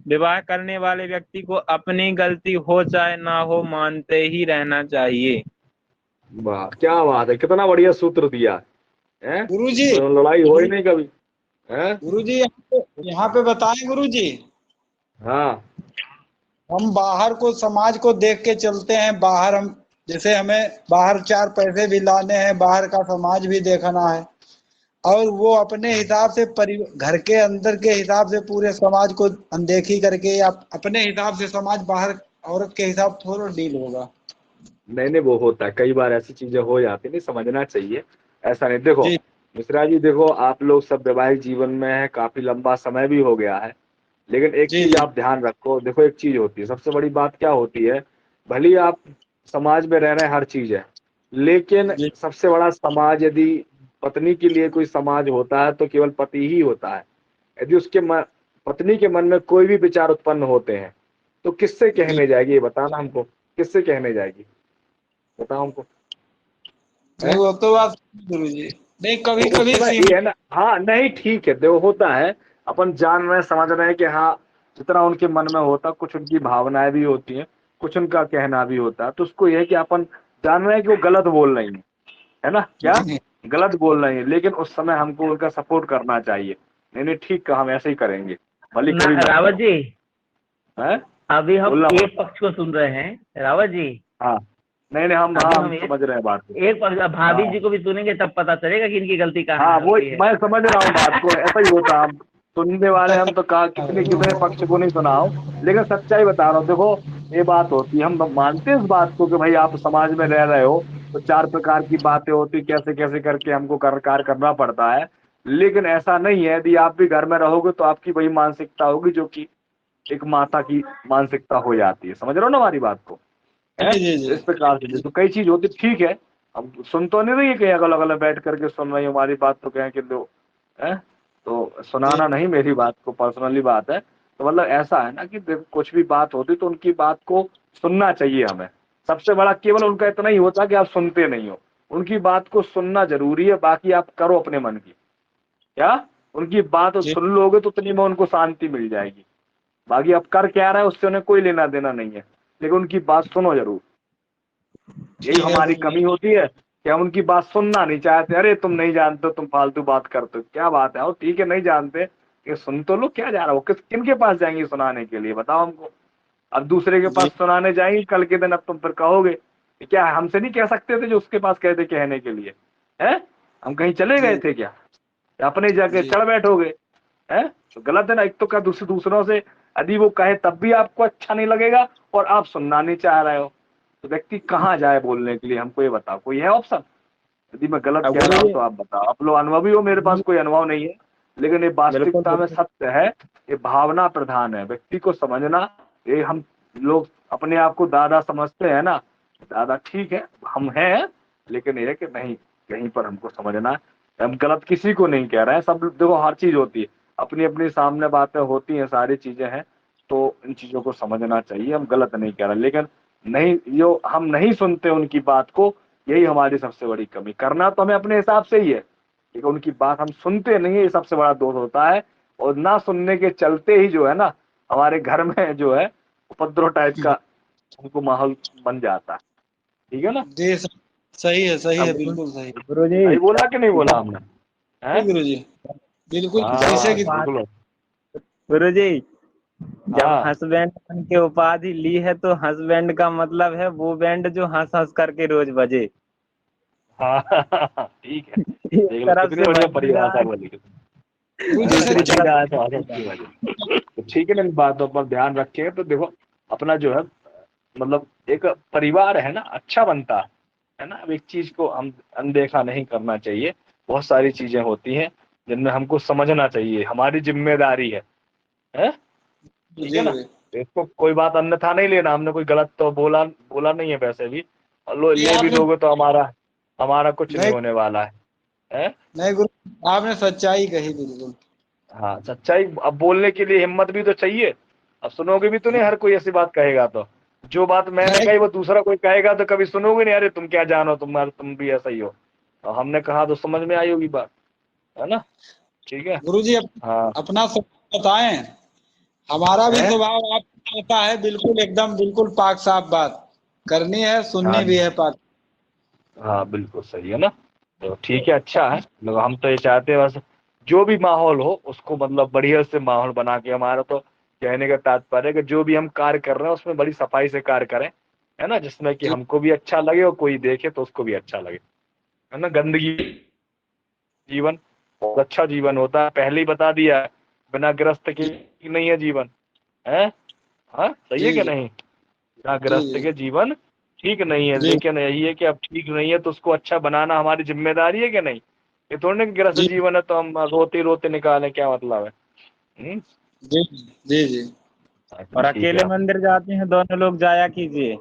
विवाह करने वाले व्यक्ति को अपनी गलती हो चाहे ना हो मानते ही रहना चाहिए।
वाह क्या बात है, कितना बढ़िया सूत्र दिया है,
गुरुजी।
तो लड़ाई हो ही नहीं कभी, है?
गुरुजी यहाँ पे बताएं गुरुजी,
हाँ
हम बाहर को समाज को देख के चलते हैं, बाहर हम जैसे हमें बाहर 4 पैसे भी लाने हैं, बाहर का समाज भी देखना है, और वो अपने हिसाब से घर के अंदर के हिसाब से पूरे समाज को अनदेखी करके या अपने हिसाब से समाज बाहर औरत के हिसाब थोड़ा डील होगा।
नहीं वो होता है, कई बार ऐसी चीजें हो जाती, नहीं समझना चाहिए, ऐसा नहीं। देखो
जी।
मिश्रा जी, देखो आप लोग सब वैवाहिक जीवन में है, काफी लंबा समय भी हो गया है, लेकिन एक
जी।
चीज आप ध्यान रखो, देखो एक चीज होती है, सबसे बड़ी बात क्या होती है, भले ही आप समाज में रह रहे हैं, हर चीज है, लेकिन
जी।
सबसे बड़ा समाज यदि पत्नी के लिए कोई समाज होता है तो केवल पति ही होता है। यदि उसके पत्नी के मन में कोई भी विचार उत्पन्न होते हैं तो किससे कहने जाएगी, ये बताना हमको, किससे कहने जाएगी, बताओ हमको।
नहीं वो तो बात गुरु जी, नहीं कभी
तो
कभी
उसमें ये है ना, हाँ नहीं ठीक है, देखो होता है, अपन जान रहे हैं समझ रहे हैं कि हाँ जितना उनके मन में होता, कुछ उनकी भावनाएं भी होती हैं, कुछ उनका कहना भी होता है, तो उसको ये है कि अपन जान रहे हैं कि वो गलत बोल रही है ना, क्या गलत बोल रही है, लेकिन उस समय हमको उनका सपोर्ट करना चाहिए। नहीं नहीं ठीक कहा, हम ऐसे ही करेंगे, भले कभी मत
रावत
करो।
जी,
हैं?
अभी हम
बोलना
एक
मत।
पक्ष को सुन रहे हैं रावत जी।
हाँ नहीं नहीं हम, हाँ
अभी
हम
हम
समझ रहे हैं बात को।
एक पक्ष, भाभी
हाँ
जी को भी सुनेंगे तब पता चलेगा कि इनकी गलती कहाँ
हाँ वो
होती है।
मैं समझ रहा हूँ बात को, ऐसा ही होता है। हम सुनने वाले हम तो कहा कितने कितने पक्ष को नहीं सुना हूँ, लेकिन सच्चाई बता रहा हूँ। देखो ये बात होती है, हम मानते हैं इस बात को कि भाई आप समाज में रह रहे हो तो 4 प्रकार की बातें होती, कैसे कैसे करके हमको कार्य करना पड़ता है, लेकिन ऐसा नहीं है। यदि आप भी घर में रहोगे तो आपकी वही मानसिकता होगी जो कि एक माता की मानसिकता हो जाती है। समझ रहे हो ना हमारी बात को, है?
जी जी
इस प्रकार से तो कई चीज होती, ठीक है हम सुन तो नहीं रही है कहीं अगल अगल बैठ करके सुन रही हमारी बात, तो कहें कि लो है, तो सुनाना नहीं मेरी बात को, पर्सनली बात है। तो मतलब ऐसा है ना कि कुछ भी बात होती तो उनकी बात को सुनना चाहिए हमें। सबसे बड़ा केवल उनका इतना ही होता कि आप सुनते नहीं हो, उनकी बात को सुनना जरूरी है, बाकी आप करो अपने मन की। क्या उनकी बात
जी
सुन लोगे तो उतनी में उनको शांति मिल जाएगी, बाकी अब कर क्या रहा है उससे उन्हें कोई लेना देना नहीं है, लेकिन उनकी बात सुनो जरूर। यही
ठीक है
हमारी
गुरु जी।
कमी होती है कि हम उनकी बात सुनना नहीं चाहते। अरे तुम नहीं जानते हो, तुम फालतू बात करते हो, क्या बात है, और ठीक है नहीं जानते कि सुन तो लो, क्या जा रहा हो, किन के पास जाएंगे सुनाने के लिए, बताओ हमको। अब दूसरे के
जी
पास सुनाने जाएंगे कल के दिन, अब तुम फिर कहोगे कि क्या हमसे नहीं कह सकते थे जो उसके पास कहते कहने के लिए, है हम कहीं चले गए
जी
थे क्या, या अपने जाके
जी
चढ़ बैठोगे, है तो गलत है ना। एक तो क्या दूसरों से यदि वो कहे तब भी आपको अच्छा नहीं लगेगा और आप सुनना नहीं चाह रहे हो, तो व्यक्ति कहाँ जाए बोलने के लिए, हमको ये बताओ, कोई है ऑप्शन? यदि मैं गलत
अब
कह
गुरु
रहा हूँ
जी
तो आप बताओ, आप लोग अनुभवी हो, मेरे पास कोई अनुभव नहीं है, लेकिन ये
बिल्कुल
वास्तविकता में
बिल्कुल।
सत्य है। ये भावना प्रधान है, व्यक्ति को समझना। ये हम लोग अपने आप को दादा समझते हैं ना, दादा ठीक है हम हैं, लेकिन ये है कि नहीं, कहीं पर हमको समझना है। हम गलत किसी को नहीं कह रहे हैं, सब देखो हर चीज होती है, अपनी अपनी सामने बातें होती हैं, सारी चीजें हैं, तो इन चीजों को समझना चाहिए। हम गलत नहीं कह रहे, लेकिन नहीं जो हम नहीं सुनते उनकी बात को, यही हमारी सबसे बड़ी कमी। करना तो हमें अपने हिसाब से ही है, लेकिन उनकी बात हम सुनते नहीं है, ये सबसे बड़ा दोष होता है। और ना सुनने के चलते ही जो है ना, हमारे घर में जो है उपद्रव टाइप का उनको माहौल बन जाता है। ठीक है ना?
जी सही है
अब
बिल्कुल सही।
गुरु जी
सही बोला कि नहीं बोला हमने?
जी
हैं?
गुरु जी बिल्कुल
जब
शीशे
हाँ
की
बात
बिल्कुल।
गुरु जी जब
हाँ
हस्बैंड बन के उपाधि ली है तो हस्बैंड का मतलब है वो बैंड जो हंस हंस करके रोज बजे।
हाँ ठीक है,
एक
देख लो
तरफ
कितनी
से
बढ़िया
भतीजा
परिभाषा बोली।
गुरु जी
दूसरी
सच्ची
बची
तरफ
रहा है
से
तो आगे
भतीजा।
की वजह। तो ठीक है ना, इन बातों पर ध्यान रखें तो देखो अपना जो है मतलब एक परिवार है ना अच्छा बनता है ना। अब एक चीज को हम अनदेखा नहीं करना चाहिए, बहुत सारी चीजें होती हैं जिनमें हमको समझना चाहिए, हमारी जिम्मेदारी है? ठीक है
जी
ना? तो इसको कोई बात अन्यथा नहीं लेना, हमने कोई गलत तो बोला बोला नहीं है वैसे भी, और
जी
ले भी
आपने
लोगे तो हमारा हमारा कुछ नहीं
नहीं
होने वाला है?
नहीं गुरु आपने सच्चाई कही बिल्कुल।
हाँ सच्चाई, अब बोलने के लिए हिम्मत भी तो चाहिए। अब सुनोगे भी तो नहीं, हर कोई ऐसी बात कहेगा तो, जो बात मैंने
नहीं
कही वो दूसरा कोई कहेगा तो कभी सुनोगे नहीं, अरे तुम क्या जानो, तुम भी ऐसा ही हो। और हमने कहा तो समझ में आई होगी बात, है ना? ठीक है।
गुरु जी
हाँ
अपना स्वभाव बताएं। हमारा भी
है।
स्वभाव आपका होता है बिल्कुल एकदम बिल्कुल पाक साफ बात करनी है,
हाँ
सुननी भी है पाक।
हाँ बिल्कुल सही है ना। तो ठीक है, अच्छा है। लोग हम तो ये चाहते हैं बस जो भी माहौल हो उसको मतलब बढ़िया से माहौल बना के, हमारा तो कहने का तात्पर्य है कि जो भी हम कार्य कर रहे हैं उसमें बड़ी सफाई से कार्य करें, है ना, जिसमें कि
जी
हमको भी अच्छा लगे और कोई देखे तो उसको भी अच्छा लगे, है ना। गंदगी जीवन बहुत अच्छा जीवन होता है, पहले ही बता दिया है, बिना ग्रस्त के
जी
नहीं है जीवन, है। हाँ सही है
जी
कि
जी
नहीं? बिना
जी
ग्रस्त
जी
के जीवन ठीक नहीं है,
जी
लेकिन यही है कि अब ठीक नहीं है तो उसको अच्छा बनाना हमारी जिम्मेदारी है कि नहीं। ये थोड़ी ना कि ग्रस्त
जी
जीवन है तो हम रोते रोते निकालें, क्या मतलब है? हम्म?
जी जी जी
और
ठीक है
अकेले मंदिर जाते हैं दोनों लोग जाया कीजिए।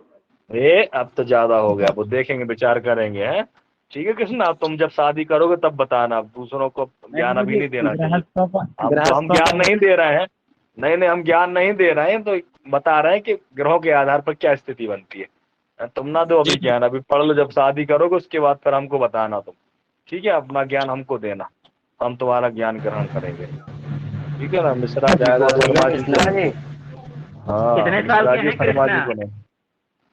अब तो ज्यादा हो गया, वो देखेंगे, विचार करेंगे, हैं। ठीक है कृष्णा, तुम जब शादी करोगे तब बताना, अब दूसरों को ज्ञान अभी नहीं देना चाहिए। हम ज्ञान नहीं दे रहे हैं, नहीं हम ज्ञान नहीं दे रहे हैं, तो बता रहे हैं कि ग्रहों के आधार पर क्या स्थिति बनती है। तुम ना दो अभी ज्ञान, अभी पढ़ लो, जब शादी करोगे उसके बाद फिर हमको बताना तुम। ठीक है, अपना ज्ञान हमको देना, हम तुम्हारा ज्ञान ग्रहण करेंगे। ठीक है ना, मिश्रा जी
ज्यादा
को, शर्मा जी
कृष्णा जी
को। हाँ,
कितने साल
मिश्रा
के
जी
हैं
शर्मा जी
कृष्णा?
को नहीं।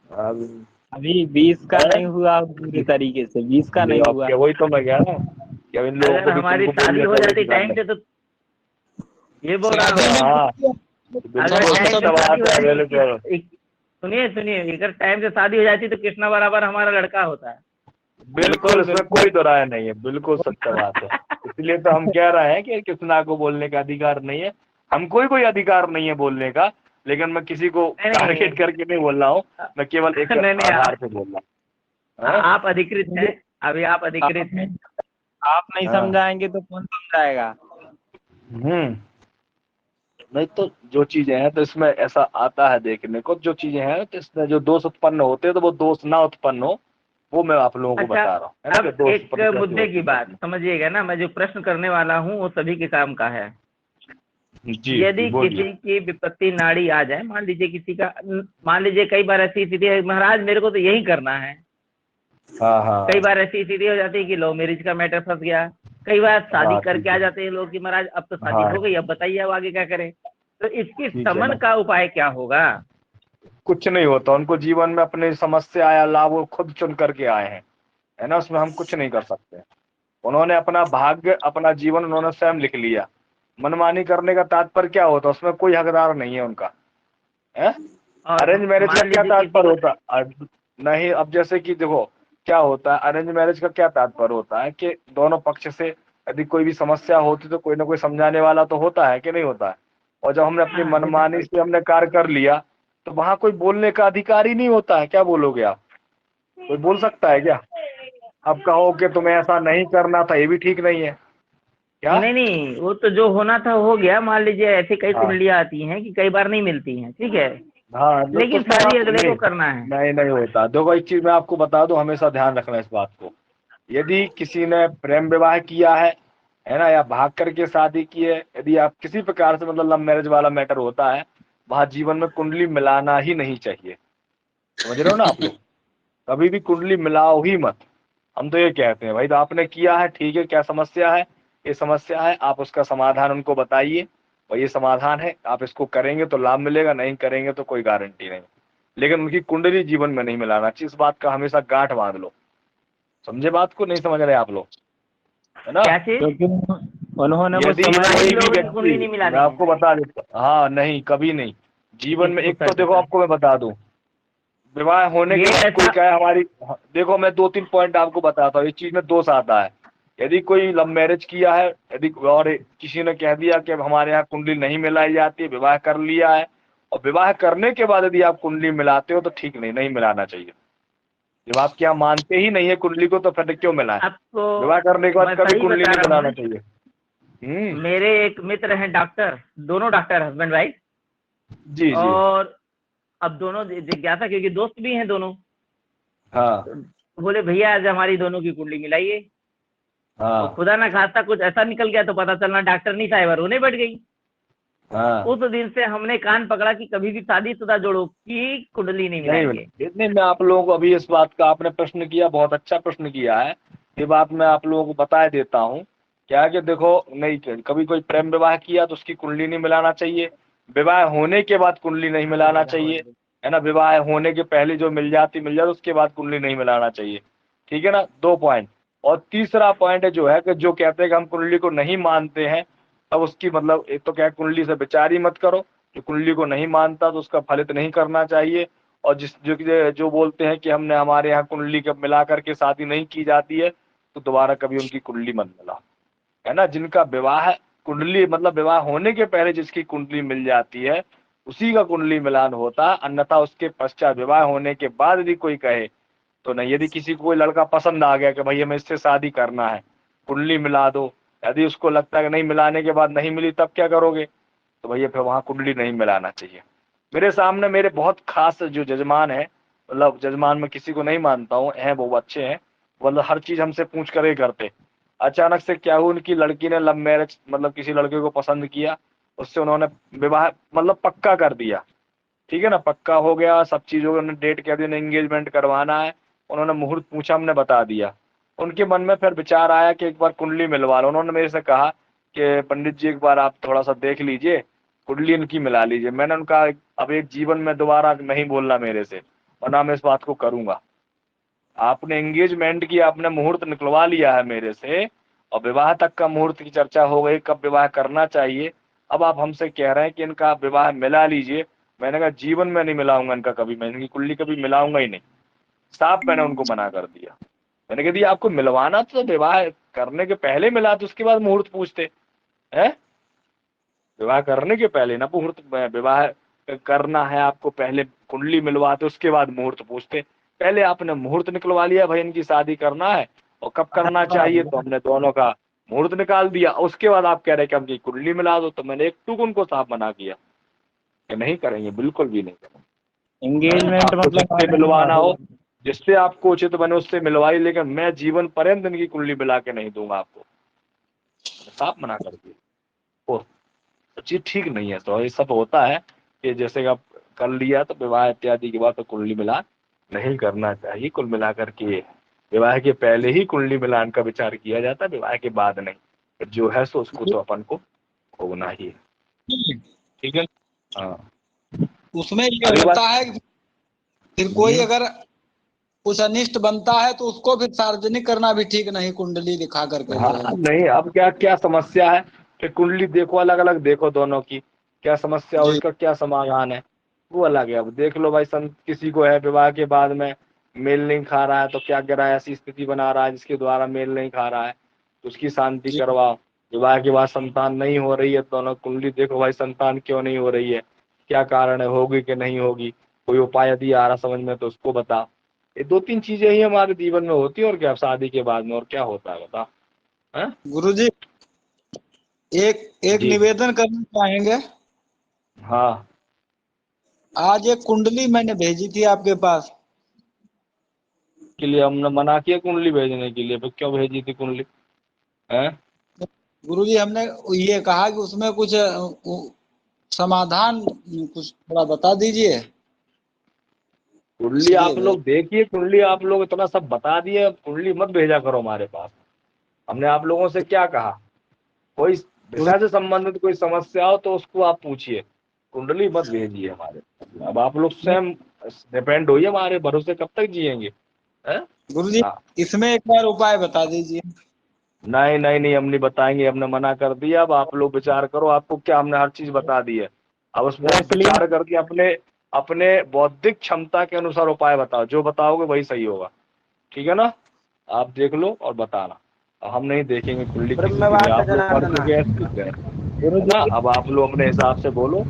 अब
अभी 20 का नहीं हुआ पूरी तरीके से, 20 का नहीं हुआ।
वही तो मैं कह रहा हूँ कि अब इन लोगों
अगर
को भी
हमारी
तुमको
शादी
बोलने
हो
का
जाती
भी
टाइम से तो ये बोल रहा हूँ,
हाँ,
अगर
बिल्कुल
टाइम
सत्य
से शादी
बात
हो
है,
जाती
बिल्कुल
सुनिए सुनिए, अगर टाइम से शादी हो जाती तो कृष्णा बराबर हमारा लड़का होता है।
बिल्कुल, इसमें कोई दो राय नहीं है, बिल्कुल सत्य बात है। इसलिए तो हम कह रहे हैं कि कृष्णा को बोलने का अधिकार नहीं है, हमको कोई अधिकार नहीं है बोलने का, लेकिन मैं किसी को
नहीं
टारगेट करके नहीं बोल रहा हूँ, मैं केवल एक
नहीं नहीं,
आधार पे बोल रहा हूँ।
आप अधिकृत हैं, अभी आप अधिकृत हैं।
आप नहीं
हाँ।
समझाएंगे तो कौन समझाएगा?
नहीं तो जो चीजें हैं तो इसमें ऐसा आता है देखने को, जो चीजें हैं तो इसमें जो दोष उत्पन्न होते हैं तो वो दोष ना उत्पन्न हो, वो मैं आप लोगों को
अच्छा,
बता रहा हूँ, है ना, कि
अब
दोष
एक
उत्पन्न कैसे
मुद्दे की
होते
बात समझिएगा ना, मैं जो प्रश्न करने वाला हूँ वो सभी के काम का है।
हैं। जी
यदि
बोलिए।
किसी की विपत्ति नाड़ी आ जाए, मान लीजिए किसी का, मान लीजिए कई बार ऐसी स्थिति है, महाराज मेरे को तो यही करना है,
हाँ
कई बार ऐसी स्थिति हो जाती है कि लव मैरिज का मैटर फंस गया, कई बार शादी
हाँ,
करके
ठीक
आ
है।
जाते हैं लोग कि महाराज अब तो शादी
हाँ,
हो गई, अब बताइए अब आगे क्या करें। तो इसकी
ठीक है
शमन
ना,
का उपाय क्या होगा?
कुछ नहीं होता, उनको जीवन में अपनी समस्या या लाभ वो खुद चुन करके आए हैं, है ना, उसमें हम कुछ नहीं कर सकते। उन्होंने अपना भाग्य, अपना जीवन उन्होंने स्वयं लिख लिया। मनमानी करने का तात्पर्य क्या होता, उसमें कोई हकदार नहीं है उनका, है।
और
अरेंज मैरिज का
मान
क्या
लीजिए किसी
तात्पर्य
को,
होता नहीं, अब जैसे कि देखो क्या होता है, अरेंज मैरिज का क्या तात्पर्य होता है कि दोनों पक्ष से यदि कोई भी समस्या होती तो कोई ना कोई समझाने वाला तो होता है कि नहीं होता है। और जब हमने अपनी मनमानी से हमने कार्य कर लिया तो वहां कोई बोलने का अधिकार ही नहीं होता है। क्या बोलोगे आप? कोई बोल सकता है क्या? अब कहो कि तुम्हें ऐसा नहीं करना था, ये भी ठीक नहीं है क्या?
नहीं नहीं, वो तो जो होना था हो गया। मान लीजिए ऐसी कई
हाँ
कुंडलियां आती हैं कि कई बार नहीं मिलती हैं, ठीक है,
हाँ, तो
लेकिन
उसमें
शादी
आप
अगले
नहीं,
को करना है।
नहीं होता। देखो एक चीज मैं आपको बता दूं, हमेशा ध्यान रखना इस बात को। यदि किसी ने प्रेम विवाह किया है ना, या भाग करके शादी की है, यदि आप किसी प्रकार से मतलब लव मैरिज वाला मैटर होता है, वहां जीवन में कुंडली मिलाना ही नहीं चाहिए। समझ रहे हो ना आप लोग? कभी भी कुंडली मिलाओ ही मत। हम तो ये कहते हैं भाई, तो आपने किया है ठीक है, क्या समस्या है, ये समस्या है, आप उसका समाधान उनको बताइए, और ये समाधान है, आप इसको करेंगे तो लाभ मिलेगा, नहीं करेंगे तो कोई गारंटी नहीं। लेकिन उनकी कुंडली जीवन में नहीं मिलाना चाहिए, इस बात का हमेशा गांठ बांध लो। समझे बात को? नहीं समझ रहे आप लोग, है ना?
क्या चीज?
क्योंकि उन्होंने वो
यदि
समय
कोई भी
लोगों की
व्यक्ति,
कुंडली नहीं मिलानी
मैं
है।
आपको बता देता, हाँ नहीं, कभी नहीं जीवन में।
किसको
एक तो
सच
देखो
है?
आपको मैं बता दूं, विवाह होने
ये
के बाद कोई
ऐसा,
कहे हमारी, देखो मैं 2-3 पॉइंट आपको बताता हूँ, इस चीज में दोष आता है। यदि कोई लव मैरिज किया है, यदि और किसी ने कह दिया कि हमारे यहाँ कुंडली नहीं मिलाई जाती, विवाह कर लिया है, और विवाह करने के बाद यदि आप कुंडली मिलाते हो तो ठीक नहीं, नहीं मिलाना चाहिए। जब आप क्या मानते ही नहीं है कुंडली को तो फिर क्यों मिलाएं?
आपको
विवाह करने के बाद
मैं
कभी
सही
कुंडली
बता
नहीं
रहा
मिलाना
हूँ।
चाहिए।
मेरे एक मित्र हैं डॉक्टर, दोनों डॉक्टर, हस्बैंड वाइफ,
जी जी।
और अब दोनों जिज्ञासा, क्योंकि दोस्त भी हैं दोनों,
हाँ
तो बोले भैया आज हमारी दोनों की कुंडली मिलाइए। और
हाँ
खुदा ना खास्ता कुछ ऐसा निकल गया तो पता चलना डॉक्टर नहीं साहिबा रोने बैठ गई।
हाँ।
उस दिन से हमने कान पकड़ा कि कभी भी शादीशुदा जोड़ों की कुंडली नहीं
नहीं,
मिलाएंगे।
इतने में आप लोगों को अभी इस बात का आपने प्रश्न किया, बहुत अच्छा प्रश्न किया है। ये बात मैं आप लोगों को बता देता हूँ। क्या है कि देखो, नहीं, कभी कोई प्रेम विवाह किया तो उसकी कुंडली नहीं मिलाना चाहिए। विवाह होने के बाद कुंडली नहीं मिलाना चाहिए, है ना। विवाह होने के पहले जो मिल जाती उसके बाद कुंडली नहीं मिलाना चाहिए। ठीक है ना, 2 पॉइंट। और तीसरा पॉइंट जो है कि जो कहते हैं कि हम कुंडली को नहीं मानते हैं, तब उसकी मतलब एक तो क्या है, कुंडली से विचार ही मत करो। जो कुंडली को नहीं मानता तो उसका फलित नहीं करना चाहिए। और जो बोलते हैं कि हमने हमारे यहाँ कुंडली के मिला करके शादी नहीं की जाती है, तो दोबारा कभी उनकी कुंडली मत मिलाओ, है ना। जिनका विवाह कुंडली मतलब विवाह होने के पहले जिसकी कुंडली मिल जाती है उसी का कुंडली मिलान होता है, अन्यथा उसके पश्चात विवाह होने के बाद यदि कोई कहे तो नहीं। यदि किसी को कोई लड़का पसंद आ गया कि भाई हमें इससे शादी करना है, कुंडली मिला दो, यदि उसको लगता है कि नहीं मिलाने के बाद नहीं मिली तब क्या करोगे, तो भैया फिर वहां कुंडली नहीं मिलाना चाहिए। मेरे सामने मेरे बहुत खास जो जजमान है, मतलब जजमान में किसी को नहीं मानता हूँ, हैं वो अच्छे हैं, मतलब हर चीज हमसे पूछ कर ही करते। अचानक से क्या हुआ, उनकी लड़की ने लव मैरिज मतलब किसी लड़के को पसंद किया, उससे उन्होंने विवाह मतलब पक्का कर दिया। ठीक है ना, पक्का हो गया, सब चीज हो गया, उन्होंने डेट कह दी, एंगेजमेंट करवाना है, उन्होंने मुहूर्त पूछा, हमने बता दिया। उनके मन में फिर विचार आया कि एक बार कुंडली मिलवा लो। उन्होंने मेरे से कहा कि पंडित जी एक बार आप थोड़ा सा देख लीजिए, कुंडली इनकी मिला लीजिए। मैंने उनका अब एक जीवन में दोबारा नहीं बोलना मेरे से, और ना मैं इस बात को करूंगा। आपने एंगेजमेंट की, आपने मुहूर्त निकलवा लिया है मेरे से, और विवाह तक का मुहूर्त की चर्चा हो गई, कब विवाह करना चाहिए। अब आप हमसे कह रहे हैं कि इनका विवाह मिला लीजिए। मैंने कहा जीवन में नहीं मिलाऊंगा इनका कभी, मैं इनकी कुंडली कभी मिलाऊंगा ही नहीं। साफ मैंने उनको मना कर दिया। मैंने कह दिया आपको मिलवाना तो विवाह करने के पहले मिला, तो उसके बाद मुहूर्त पूछते हैं। विवाह करने के पहले ना मुहूर्त, विवाह करना है आपको पहले कुंडली मिलवाते, उसके बाद मुहूर्त पूछते। पहले आपने मुहूर्त निकलवा लिया, भाई इनकी शादी करना है और कब करना चाहिए, तो हमने दोनों का मुहूर्त निकाल दिया। उसके बाद आप कह रहे कि हमकी कुंडली मिला दो, तो मैंने एक टूक उनको साफ मना किया कि नहीं करेंगे, बिल्कुल भी नहीं करेंगे।
एंगेजमेंट
आपको
मतलब
जिससे मिलवाना हो, जिससे आपको उचित बने उससे मिलवाई, लेकिन मैं जीवन पर्यंत इनकी कुंडली मिला के नहीं दूंगा आपको, साफ मना कर दिया। तो चीज ठीक नहीं है। तो ये सब होता है कि जैसे कि आप कर लिया तो विवाह इत्यादि के बाद तो कुंडली मिलान नहीं करना चाहिए। कुल मिलाकर के विवाह के पहले ही कुंडली मिलान का विचार किया जाता है, विवाह के बाद नहीं। तो जो है सो उसको तो अपन को होना ही है। ठीक है। हाँ,
उसमें ये
अगली बात।
होता है कि फिर कोई अगर कुछ अनिष्ट बनता है तो उसको फिर सार्वजनिक करना भी ठीक नहीं, कुंडली दिखा करके
हाँ
जो है।
नहीं, अब क्या क्या समस्या है कि कुंडली देखो, अलग अलग देखो दोनों की, क्या समस्या हो,
जी
इसका क्या समाधान है, वो अलग है। अब देख लो भाई, किसी को है विवाह के बाद में मेल नहीं खा रहा है, तो क्या करा, ऐसी स्थिति बना रहा है जिसके द्वारा मेल नहीं खा रहा है, तो उसकी शांति
जी
करवाओ। विवाह के बाद संतान नहीं हो रही है, दोनों कुंडली देखो भाई, संतान क्यों नहीं हो रही है, क्या कारण है, होगी कि नहीं होगी, कोई उपाय यदि आ रहा समझ में तो उसको बताओ। ये दो तीन चीजें ही हमारे जीवन में होती है, और क्या शादी के बाद में और क्या होता है बता। हैं?
गुरुजी, एक एक
जी।
निवेदन करना चाहेंगे।
हाँ,
आज एक कुंडली मैंने भेजी थी आपके पास।
के लिए हमने मना किया कुंडली भेजने के लिए, तो क्यों भेजी थी कुंडली? हैं?
गुरुजी, हमने ये कहा कि उसमें कुछ समाधान कुछ थोड़ा बता दीजिए।
कुंडली
इसलिए
आप लोग देखिए, कुंडली आप लोग इतना सब बता दिए, कुंडली मत भेजा करो हमारे पास। हमने आप लोगों से क्या कहा? कोई विषय से संबंधित कोई समस्या हो तो उसको आप पूछिए, कुंडली मत भेजिए हमारे। अब आप लोग स्वयं डिपेंड होइए, हमारे भरोसे कब तक जिएंगे? हैं?
गुरुजी,
हाँ।
इसमें एक बार उपाय बता दीजिए।
नहीं नहीं नहीं, हम नहीं बताएंगे, हमने मना कर दिया। अब आप लोग विचार करो, आपको क्या, हमने हर चीज बता दी है। अब उसमें आप विचार करके अपने अपने बौद्धिक क्षमता के अनुसार उपाय बताओ, जो बताओगे वही सही होगा। ठीक है ना? आप देख लो और बताना। अब हम नहीं देखेंगे कुंडली किसी की भी, आप लोग पढ़ चुके हैं, सीख गए, है ना? अब आप लोग अपने हिसाब से बोलो,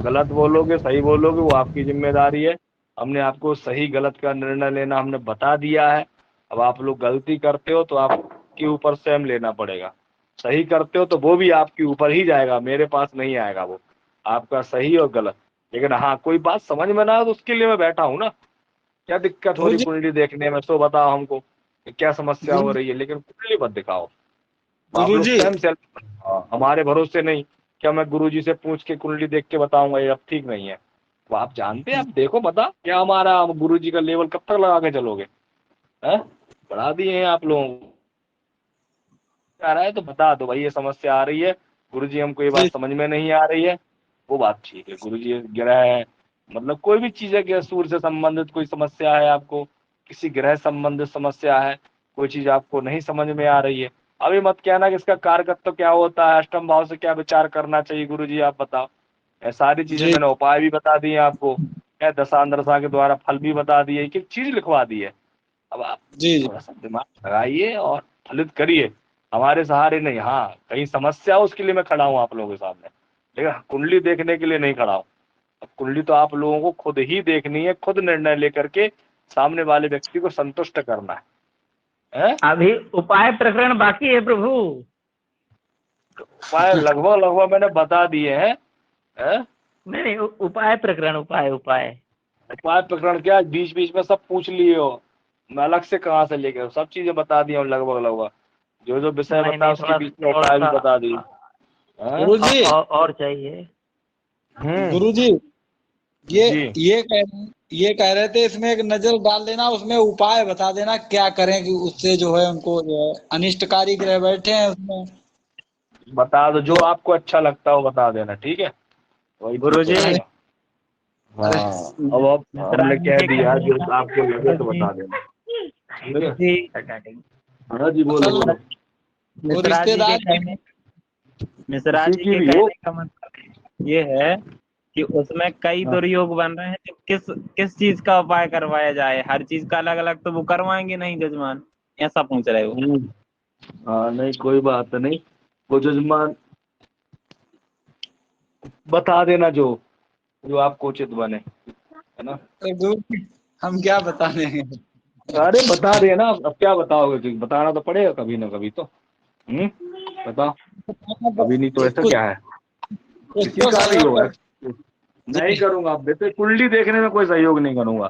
गलत बोलोगे सही बोलोगे वो आपकी जिम्मेदारी है। हमने आपको सही गलत का निर्णय लेना हमने बता दिया है। अब आप लोग गलती करते हो तो आपके ऊपर स्वयं लेना पड़ेगा, सही करते हो तो वो भी आपके ऊपर ही जाएगा, मेरे पास नहीं आएगा वो, आपका सही और गलत। लेकिन हाँ, कोई बात समझ में ना आए तो उसके लिए मैं बैठा हूँ ना। क्या दिक्कत हो रही
गुरुजी,
कुंडली देखने में, सो बताओ हमको कि क्या समस्या हो
गुरुजी,
रही है, लेकिन कुंडली मत दिखाओ। आप लोग
गुरुजी,
स्वयं से, हमारे भरोसे नहीं। क्या मैं गुरुजी से पूछ के कुंडली देख के बताऊंगा ये अब ठीक नहीं है? तो आप जानते हैं, आप देखो बता क्या हमारा गुरुजी का लेवल कब तक लगा के चलोगे? हैं? बढ़ा दिए हैं आप लोगों को। आ रहा है तो बता दो भाई, ये समस्या आ रही है गुरुजी, हमको ये बात
जी
समझ में नहीं आ रही है। वो बात ठीक है, गुरुजी ग्रह है, मतलब कोई भी चीज है कि सूर्य से संबंधित कोई समस्या है आपको, किसी ग्रह संबंधित समस्या है, कोई चीज आपको नहीं समझ में आ रही है, अभी मत कहना कि इसका कारकत्व तो क्या होता है, अष्टम भाव से क्या विचार करना चाहिए गुरुजी आप बताओ। ये सारी चीजें
जी
मैंने उपाय भी बता दिए आपको, क्या दशा के द्वारा फल भी बता दिए, एक एक चीज लिखवा दी है। अब आप
जी जी
थोड़ा सा दिमाग लगाइए और फलित करिए, हमारे सहारे नहीं। हाँ, कहीं समस्या हो उसके लिए मैं खड़ा हूँ आप लोगों के सामने, लेकिन कुंडली देखने के लिए नहीं खड़ा हूँ। अब कुंडली तो आप लोगों को खुद ही देखनी है, खुद निर्णय लेकर के सामने वाले व्यक्ति को संतुष्ट करना है?
अभी उपाय प्रकरण बाकी है प्रभु।
उपाय लगभग लगभग मैंने बता दिए हैं।
नहीं नहीं, उपाय प्रकरण, उपाय उपाय
उपाय प्रकरण क्या, बीच बीच में सब पूछ लिए हो, मैं अलग से कहाँ से लेके सब चीजें बता दी हूँ लगभग लगभग, जो जो विषय
नहीं
बताया
नहीं,
उसके
थोड़ा
बीच में उपाय भी
थोड़ा
बता दी। हाँ?
गुरुजी,
और चाहिए।
गुरुजी, ये
जी
ये कह रहे थे इसमें एक नजर डाल देना, उसमें उपाय बता देना क्या करें कि उससे जो है उनको जो है अनिष्टकारी ग्रह बैठे हैं उसमें।
बता दो, जो
तो
आपको अच्छा लगता हो बता देना, ठीक है, वही ठीक
गुरुजी,
रहेगा।
अरे
हाँ, अब हमने
मिश्रा जी
कह
के
दिया,
कहने
जो
का,
आपको लगे तो
गुरुजी,
बता देना, ठीक है।
गुरुजी,
हाँ जी, बोलो
असल
बोलो।
वो
मिश्रा जी के
रिश्तेदार
कहने मिश्रा
किसी
जी
की
के
भी हो।
कहने का मतलब ये है कि उसमें कई
हाँ।
दुर्योग बन रहे हैं, तो किस किस चीज का उपाय करवाया जाए, हर चीज का अलग अलग तो वो करवाएंगे नहीं जजमान, ऐसा पूछ रहे हो।
हाँ नहीं, कोई बात नहीं, वो जजमान बता देना जो जो आपको उचित बने, है ना।
गुरुजी, हम क्या बताने हैं।
अरे बता देना, अब क्या बताओगे, तो बताना तो पड़ेगा कभी ना कभी तो। बताओ, अभी नहीं तो ऐसा
कुछ
क्या है,
कुछ
किसी
तो
का भी
सहयोग
हो।
कर।
नहीं
जी
करूंगा, बेटे कुंडली देखने में कोई सहयोग नहीं करूंगा,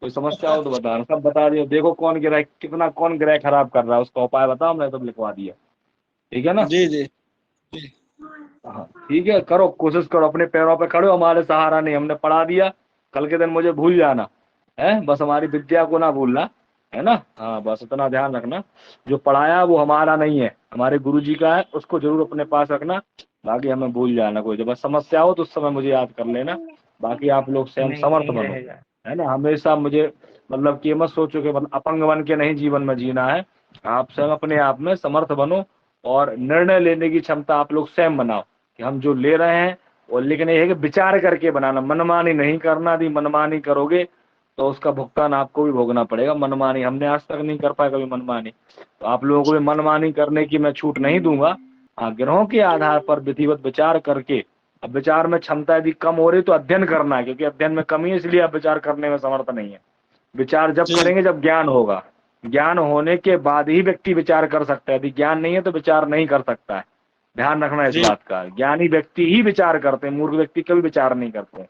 कोई समस्या हो तो बताना, सब बता दियो, देखो कौन ग्रह कितना, कौन ग्रह खराब कर रहा है, उसका उपाय बताओ, मैं सब लिखवा दिया, ठीक है ना।
जी जी।
हाँ ठीक है, करो कोशिश करो, अपने पैरों पे खड़े हो, हमारे सहारा नहीं, हमने पढ़ा दिया, कल के दिन मुझे भूल जाना है, बस हमारी विद्या को ना भूलना, है ना। हाँ बस इतना ध्यान रखना, जो पढ़ाया वो हमारा नहीं है, हमारे गुरु जी का है, उसको जरूर अपने पास रखना, बाकी हमें भूल जाना, कोई जब बस समस्या हो तो उस समय मुझे याद कर लेना, बाकी आप लोग स्वयं
नहीं
समर्थ
नहीं
बनो,
रहेगा।
है ना। हमेशा मुझे मतलब कि ये मत सोचो कि मतलब अपंग बन के नहीं जीवन में जीना है, आप स्वयं अपने आप में समर्थ बनो, और निर्णय लेने की क्षमता आप लोग स्वयं बनाओ कि हम जो ले रहे हैं, और लेकिन ये है कि विचार करके बनाना, मनमानी नहीं करना, यदि मनमानी करोगे तो उसका भुगतान आपको भी भोगना पड़ेगा। मनमानी हमने आज तक नहीं कर पाए कभी मनमानी, तो आप लोगों को भी मनमानी करने की मैं छूट नहीं दूंगा। हाँ, ग्रहों के आधार पर विधिवत विचार करके, अब विचार में क्षमता यदि कम हो रही तो अध्ययन करना है, क्योंकि अध्ययन में कमी है, इसलिए आप विचार करने में समर्थ नहीं है। विचार जब
जी
करेंगे जब ज्ञान होगा, ज्ञान होने के बाद ही व्यक्ति विचार कर सकता है, यदि ज्ञान नहीं है तो विचार नहीं कर सकता है, ध्यान रखना इस
जी
बात का। ज्ञानी व्यक्ति ही विचार करते हैं, मूर्ख व्यक्ति कभी विचार नहीं करते,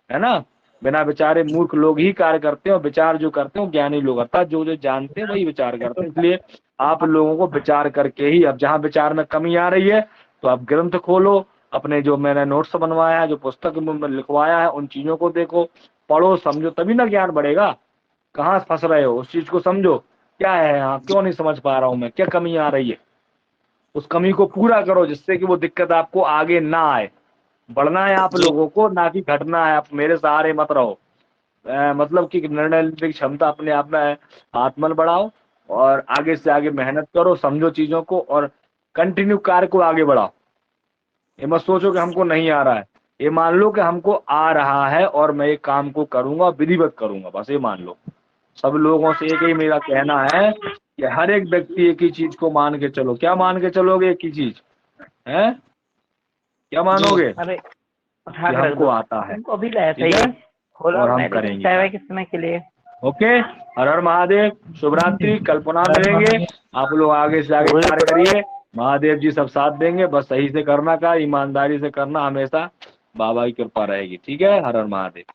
है ना। बिना विचारे मूर्ख लोग ही कार्य करते हैं, और विचार जो करते हैं ज्ञानी लोग, अर्थात जो जो जानते हैं वही विचार करते हैं। इसलिए आप लोगों को विचार करके ही, अब जहाँ विचार में कमी आ रही है तो आप ग्रंथ खोलो, अपने जो मैंने नोट्स बनवाया है, जो पुस्तक में लिखवाया है, उन चीजों को देखो, पढ़ो, समझो, तभी ना ज्ञान बढ़ेगा। कहाँ फंस रहे हो, उस चीज को समझो, क्या है यहाँ, क्यों नहीं समझ पा रहा हूँ मैं, क्या कमी आ रही है, उस कमी को पूरा करो, जिससे कि वो दिक्कत आपको आगे ना आए। बढ़ना है आप
जी
लोगों को, ना कि घटना है, आप मेरे सहारे मत रहो। मतलब कि निर्णय लेने की क्षमता अपने आप में है, आत्मन बढ़ाओ, और आगे से आगे मेहनत करो, समझो चीजों को, और कंटिन्यू कार्य को आगे बढ़ाओ। ये मत सोचो कि हमको नहीं आ रहा है, ये मान लो कि हमको आ रहा है, और मैं ये काम को करूंगा, विधिवत करूंगा, बस ये मान लो। सब लोगों से एक ही मेरा कहना है कि हर एक व्यक्ति एक ही चीज को मान के चलो। क्या मान के चलोगे, एक ही चीज है, क्या
जी
मानोगे,
अरे उठा
कि
के रख
हमको
दो,
आता है,
तुमको अभी ऐसा
ठीक
ही
है,
है, खोला
और हम
बनाए लेकिन
करेंगे
चाय
काम।
वाय के समय के लिए।
ओके, हर हर महादेव, शुभ रात्रि, कल पुनः मिलेंगे। आप लोग आगे से आगे कार्य करिए, महादेव जी सब साथ देंगे, बस सही से करना का, ईमानदारी से करना, हमेशा बाबा की कृपा रहेगी, ठीक है। हर हर महादेव।